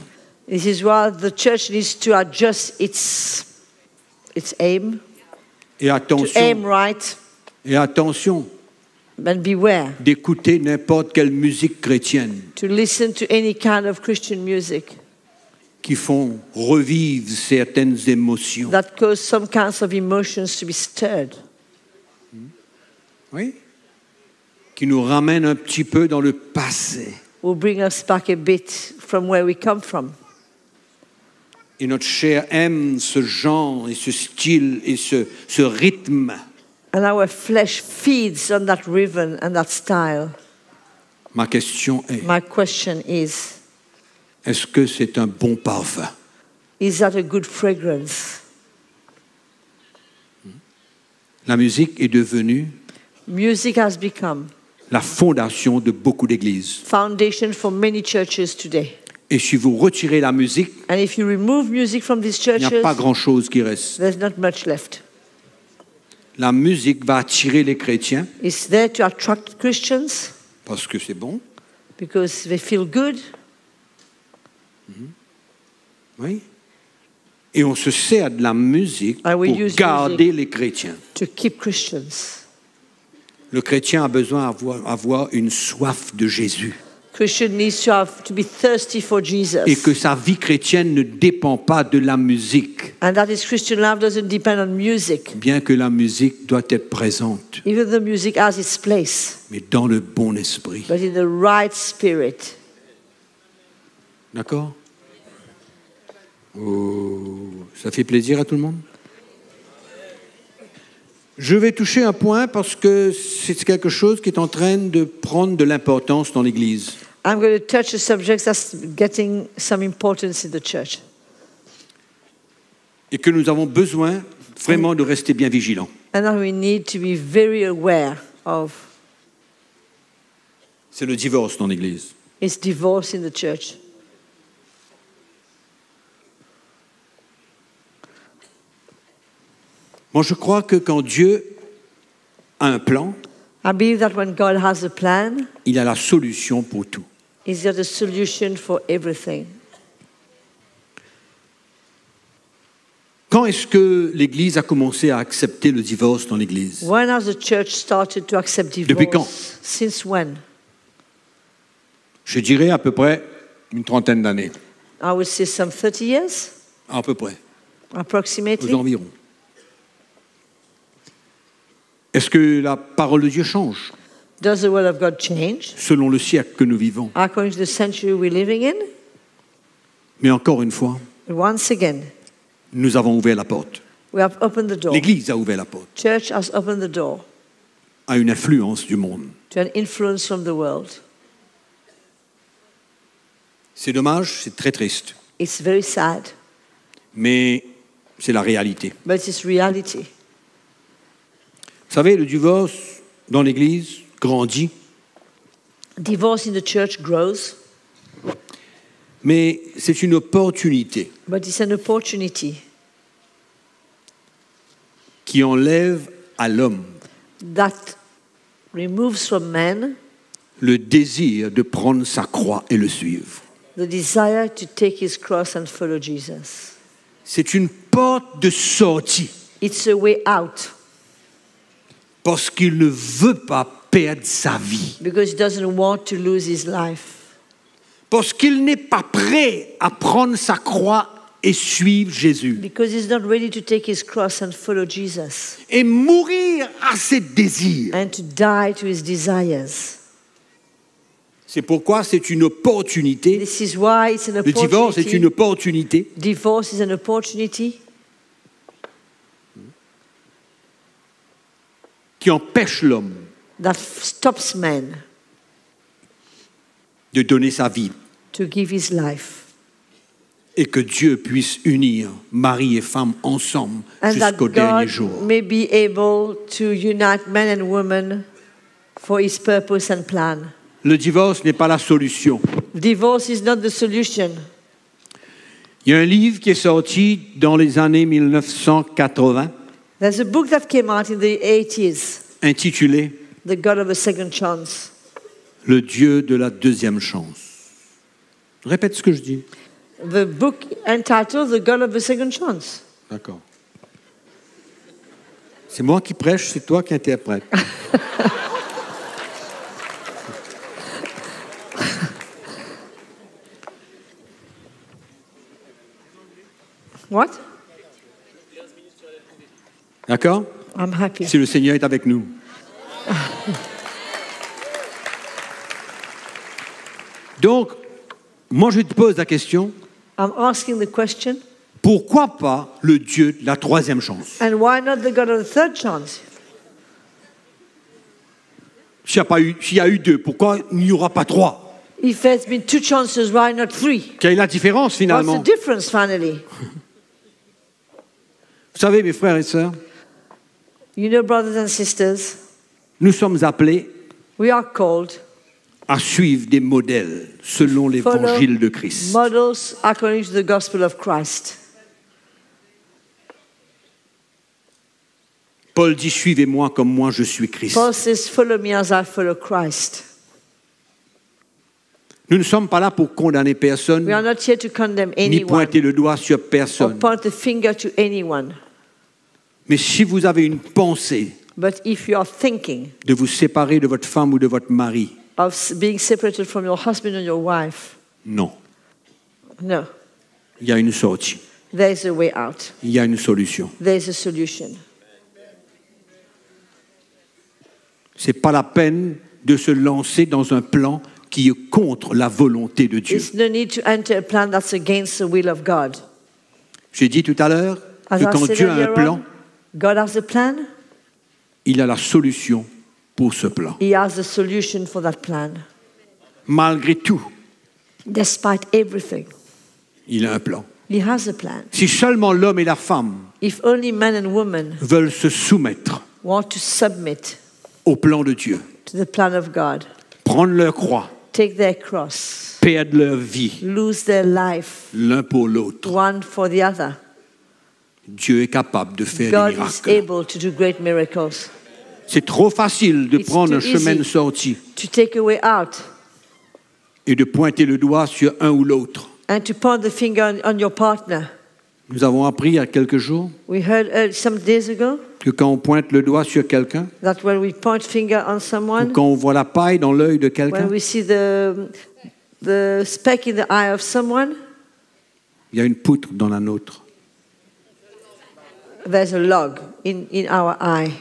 This is why the church needs to adjust its aim, Et to attention, aim right, and beware, d'écouter n'importe quelle musique chrétienne to listen to any kind of Christian music qui font revivre certaines émotions. that cause some kinds of emotions to be stirred, Oui. Qui nous ramène un petit peu dans le passé. will bring us back a bit from where we come from. Et notre chair aime ce genre et ce style et ce rythme. And our flesh feeds on that rhythm and that style. Ma question est, My question is est-ce que c'est un bon parfum? that a good fragrance? La musique est devenue Music has become la fondation de beaucoup d'églises. foundation for many churches today. Et si vous retirez la musique, And if you remove music from these il n'y a churches, pas grand-chose qui reste. there's not much left. La musique va attirer les chrétiens It's there to attract Christians parce que c'est bon. because they feel good. Oui. Et on se sert de la musique I pour will use garder les chrétiens. To keep Christians. Le chrétien a besoin d'avoir une soif de Jésus. Christian needs to be thirsty for Jesus. Et que sa vie chrétienne ne dépend pas de la musique. And that his Christian life doesn't depend on music. Bien que la musique doit être présente, Even the music has its place, mais dans le bon esprit. but in the right spirit. D'accord? Oh, ça fait plaisir à tout le monde? Je vais toucher un point parce que c'est quelque chose qui est en train de prendre de l'importance dans l'Église. I'm going to touch a subject that's getting some importance in the church. Et que nous avons besoin vraiment de rester bien vigilants. And that we need to be very aware of. C'est le divorce dans l'Église. It's divorce in the church. Moi, je crois que quand Dieu a un plan, I believe that when God has a plan, il a la solution pour tout. He's got a solution for everything. Quand est-ce que l'Église a commencé à accepter le divorce dans l'Église? When has the church started to accept divorce? Depuis quand? Since when? Je dirais à peu près une trentaine d'années. I would say some 30 years, À peu près, approximately. aux environs. Est-ce que la parole de Dieu change Does the word of God change selon le siècle que nous vivons? according to the century we're living in? Mais encore une fois, Once again, nous avons ouvert la porte. we have opened the door. L'Église a ouvert la porte Church has opened the door à une influence du monde. to an influence from the world. C'est dommage, c'est très triste, It's very sad, mais c'est la réalité. but it's reality. Vous savez, le divorce dans l'Église grandit, Divorce in the church grows, mais c'est une opportunité but it's an opportunity qui enlève à l'homme that removes from man le désir de prendre sa croix et le suivre. the desire to take his cross and follow Jesus. C'est une porte de sortie It's a way out parce qu'il ne veut pas perdre sa vie, because he doesn't want to lose his life, parce qu'il n'est pas prêt à prendre sa croix et suivre Jésus because he's not ready to take his cross and follow Jesus et mourir à ses désirs. and to die to his desires. C'est pourquoi c'est une opportunité. This is why it's an Le divorce est une opportunity. opportunité Divorce is an opportunity qui empêche l'homme that stops man de donner sa vie to give his life, et que Dieu puisse unir mari et femme ensemble and that jusqu'au dernier God jour. may be able to unite men and women for his purpose and plan. Le divorce n'est pas la solution. Divorce is not the solution. Il y a un livre qui est sorti dans les années 1980, There's a book that came out in the 80s, intitulé The God of a Second Chance. « Le Dieu de la deuxième chance ». Répète ce que je dis. The book entitled The God of a Second Chance. D'accord. C'est moi qui prêche, c'est toi qui interprète. What? D'accord? I'm happy. Si le Seigneur est avec nous. Donc, moi je te pose la question, I'm asking the question, pourquoi pas le Dieu de la troisième chance? and why not the God of the third chance? S'il y a eu deux, pourquoi il n'y aura pas trois? If there's been two chances, why not three? Quelle est la différence What's finalement? the difference finally? Vous savez, mes frères et sœurs, You know, brothers and sisters, nous sommes appelés we are called à suivre des modèles selon l'évangile de Christ. models according to the gospel of Christ. Paul dit, suivez-moi comme moi je suis Christ. Paul says, follow me as I follow Christ. Nous ne sommes pas là pour condamner personne, We are not here to condemn ni anyone pointer le doigt sur or personne. point the finger to anyone. Mais si vous avez une pensée But if you are thinking de vous séparer de votre femme ou de votre mari, of being separated from your husband or your wife, non. no, Il y a une sortie. there's a way out. Il y a une solution. There's a solution. Ce n'est pas la peine de se lancer dans un plan qui est contre la volonté de Dieu. There's no need to enter a plan that's against the will of God. J'ai dit tout à l'heure As que I quand said Dieu a un earlier plan, on, God has a plan. il a la solution pour ce plan. He has a solution for that plan. Malgré tout, Despite everything, il a un plan. He has a plan. Si seulement l'homme et la femme If only man and woman veulent se soumettre want to submit au plan de Dieu, to the plan of God, prendre leur croix, take their cross, perdre leur vie lose their life, l'un pour l'autre, one for the other, Dieu est capable de faire God des is miracles. able to do great miracles. C'est trop facile de It's prendre un too chemin easy. de sortie To take a way out et de pointer le doigt sur un ou l'autre. and to point the finger on your partner. Nous avons appris il y a quelques jours We heard some days ago que quand on pointe le doigt sur quelqu'un, that when we point finger on ou someone, quand on voit la paille dans l'œil de quelqu'un, when we see the speck in the eye of someone, il y a une poutre dans la nôtre. there's a log in our eye.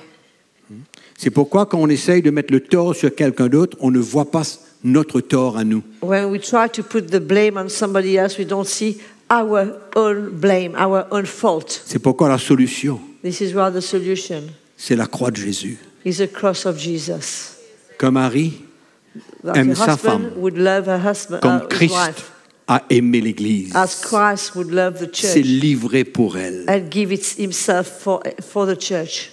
C'est pourquoi quand on essaye de mettre le tort sur quelqu'un d'autre, on ne voit pas notre tort à nous. When we try to put the blame on somebody else, we don't see our own blame, our own fault. C'est pourquoi la solution, This is where the solution c'est la croix de Jésus. is the cross of Jesus. Comme Marie, That aime a sa husband femme, would love her husband, comme his Christ wife, a aimé l'Église, as Christ would love the s'est church livré pour elle. and give himself for the church.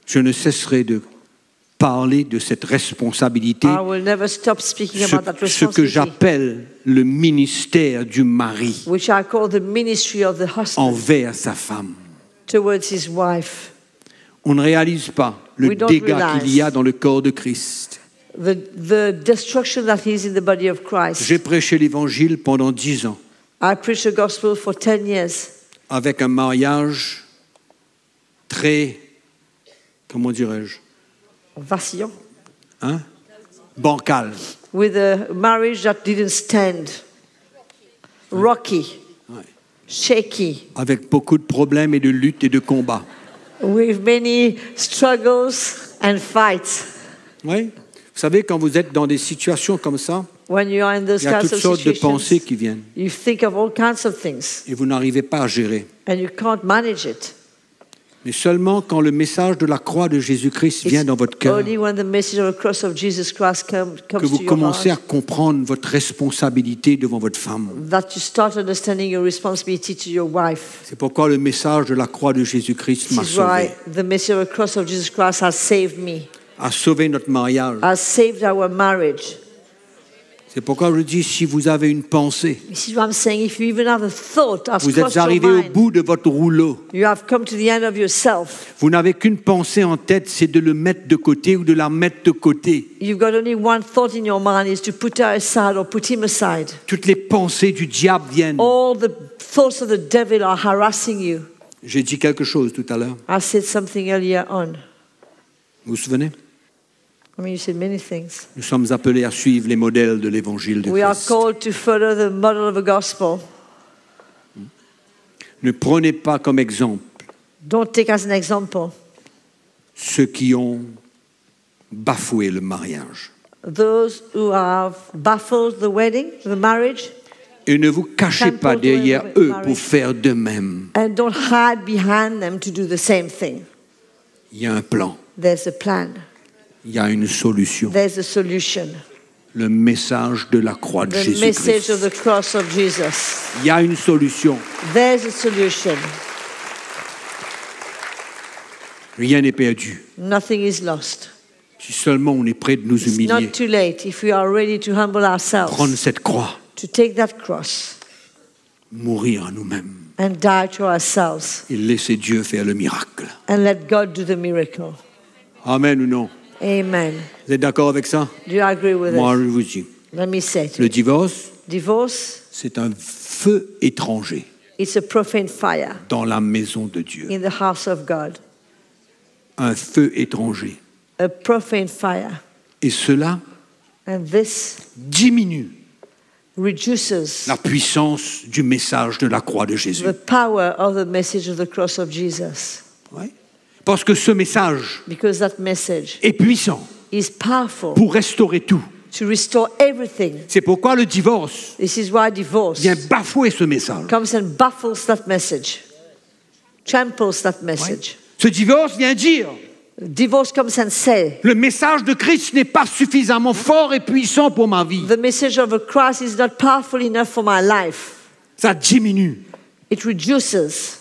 Je ne cesserai de parler de cette responsabilité, I will never stop speaking about that ce que responsibility, j'appelle le ministère du mari which I call the ministry of the husband envers sa femme. towards his wife. On ne réalise pas le We don't dégât qu'il y a realize. dans le corps de Christ. The destruction that is in the body of Christ. J'ai prêché l'Évangile pendant 10 ans, I preached the gospel for 10 years avec un mariage très, comment dirais-je, vacillant, bancal. with a marriage that didn't stand, rocky, Ouais. shaky, Avec beaucoup de problèmes et de luttes et de combats. with many struggles and fights. Oui. Vous savez, quand vous êtes dans des situations comme ça, When you are in those il y a kinds toutes of sortes de pensées situations, qui viennent you think of all kinds of things et vous n'arrivez pas à gérer. and you can't manage it. Mais seulement quand le message de la croix de Jésus-Christ vient dans votre cœur, Only when the message of the cross of Jesus Christ comes que vous to your commencez à heart, comprendre votre responsabilité devant votre femme. that you start understanding your responsibility to your wife. C'est pourquoi le message de la croix de Jésus-Christ m'a This is why sauvé. the message of the cross of Jesus Christ has saved me. a sauvé notre mariage. has saved our marriage. C'est pourquoi je dis, si vous avez une pensée, This is what I'm saying. If you even have a thought has vous crossed êtes your arrivé au mind, bout de votre rouleau. you have come to the end of yourself. Vous n'avez qu'une pensée en tête, c'est de le mettre de côté ou de la mettre de côté. You've got only one thought in your mind is to put her aside or put him aside. Toutes les pensées du diable viennent. All the thoughts of the devil are harassing you. J'ai dit quelque chose tout à l'heure. I said something earlier on. Vous vous souvenez? I mean, you said many things. Nous sommes appelés à suivre les modèles de l'évangile de We are Christ. called to follow the model of the gospel. Ne prenez pas comme exemple Don't take as an example ceux qui ont bafoué le mariage. those who have baffled the wedding, the marriage, Et ne vous cachez pas derrière eux pour faire de même. and don't hide behind them to do the same thing. Il y a un plan, There's a plan. il y a une solution. There's a solution. Le message de la croix de The message Jésus-Christ. of the cross of Jesus. Il y a une solution. There's a solution. Rien n'est perdu. Nothing is lost. Si seulement on est prêt de nous It's humilier, not too late if we are ready to humble ourselves, prendre cette croix, to take that cross mourir à nous-mêmes and die to ourselves et laisser Dieu faire le miracle. and let God do the miracle. Amen ou non? Amen. Vous êtes d'accord avec ça? Do you agree with Moi, it? je vous dis, Let me say it. le divorce, Divorce, c'est un feu étranger it's a profane fire dans la maison de Dieu. in the house of God. Un feu étranger. A profane fire. Et cela And this diminue reduces la puissance du message de la croix de Jésus. the power of the message of the cross of Jesus. Ouais. Parce que ce message Because that message est puissant is powerful pour restaurer tout. to restore everything. C'est pourquoi le divorce This is why divorce vient bafouer ce message. comes and baffles that message, tramples that Ouais. message. Ce divorce vient dire Divorce comes and says, le message de Christ n'est pas suffisamment fort et puissant pour ma vie. the message of Christ is not powerful enough for my life. Ça diminue It reduces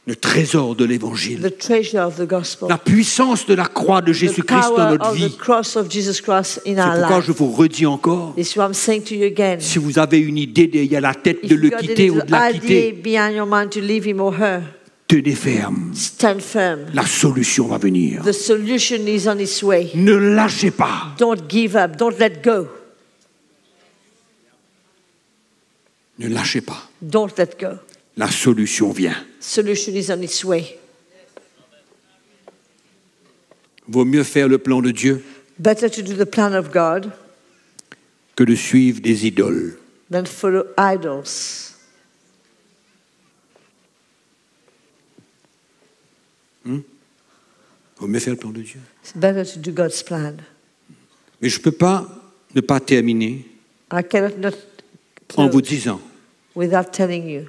le trésor de l'évangile. the treasure of the gospel, La puissance de la croix de the Jésus-Christ dans power notre of the vie. cross of Jesus Christ in C'est our pourquoi life. je vous redis encore, This is what I'm saying to you again. si vous avez une idée derrière la tête If de you le got quitter ou de la an idea quitter, behind your mind to leave him or her, tenez ferme. stand firm. La solution va venir. The solution is on its way. Ne lâchez pas. Don't give up. Don't let go. Ne lâchez pas. Don't let go. La solution vient. Solution is on its way. Vaut mieux faire le plan de Dieu Better to do the plan of God que de suivre des idoles. than follow idols. Vaut mieux faire le plan de Dieu. It's better to do God's plan. Mais je ne peux pas ne pas terminer I cannot not en vous close disant without telling you,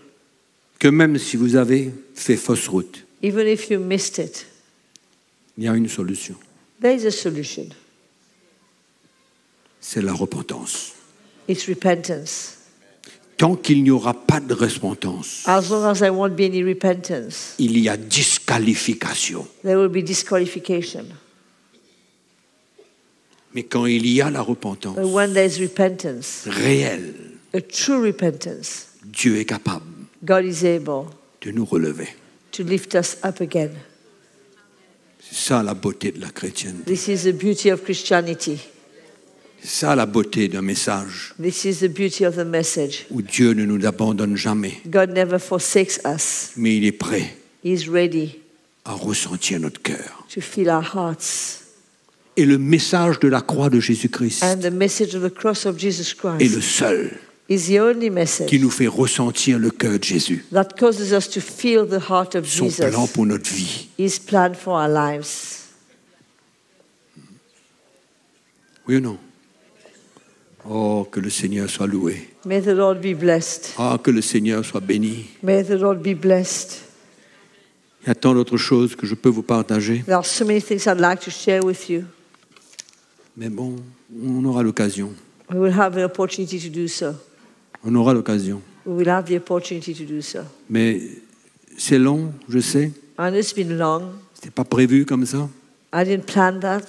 que même si vous avez fait fausse route, even if you missed it, il y a une solution. there is a solution. C'est la repentance. It's repentance. Tant qu'il n'y aura pas de repentance, As long as there won't be any repentance, il y a disqualification. there will be disqualification. Mais quand il y a la repentance But when there's repentance, réelle, a true repentance, Dieu est capable God is able de nous relever. to lift us up again. C'est ça la beauté de la chrétienté. This is the beauty of Christianity. C'est ça la beauté d'un message This is the beauty of the message. où Dieu ne nous abandonne jamais, God never forsakes us. mais il est prêt He's ready à ressentir notre cœur. to fill our hearts. Et le message de la croix de Jésus-Christ And the message of the cross of Jesus est le Christ seul is the only message qui nous fait ressentir le cœur de Jésus. that causes us to feel the heart of Son plan Jesus, pour notre vie. His plan for our lives. Oui ou non? Oh, que le Seigneur soit loué. May the Lord be blessed. Ah, que le Seigneur soit béni. May the Lord be blessed. Il y a tant d'autres choses que je peux vous partager. There are so many things I'd like to share with you. Mais bon, on aura l'occasion. We will have the opportunity to do so. On aura l'occasion. We will have the opportunity to do so. Mais c'est long, je sais. I know it's been long. C'était pas prévu comme ça. I didn't plan that.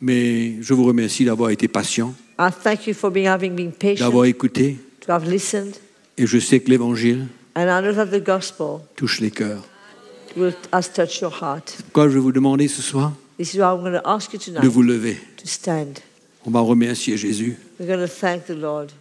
Mais je vous remercie d'avoir été patient, I thank you for having been d'avoir patient, écouté. to have listened. Et je sais que l'Évangile And I know that the gospel touche les cœurs. has touched your heart. Pourquoi je vais vous demander ce soir This is why I'm going to ask you de tonight vous lever. to stand. On va remercier Jésus. We're going to thank the Lord.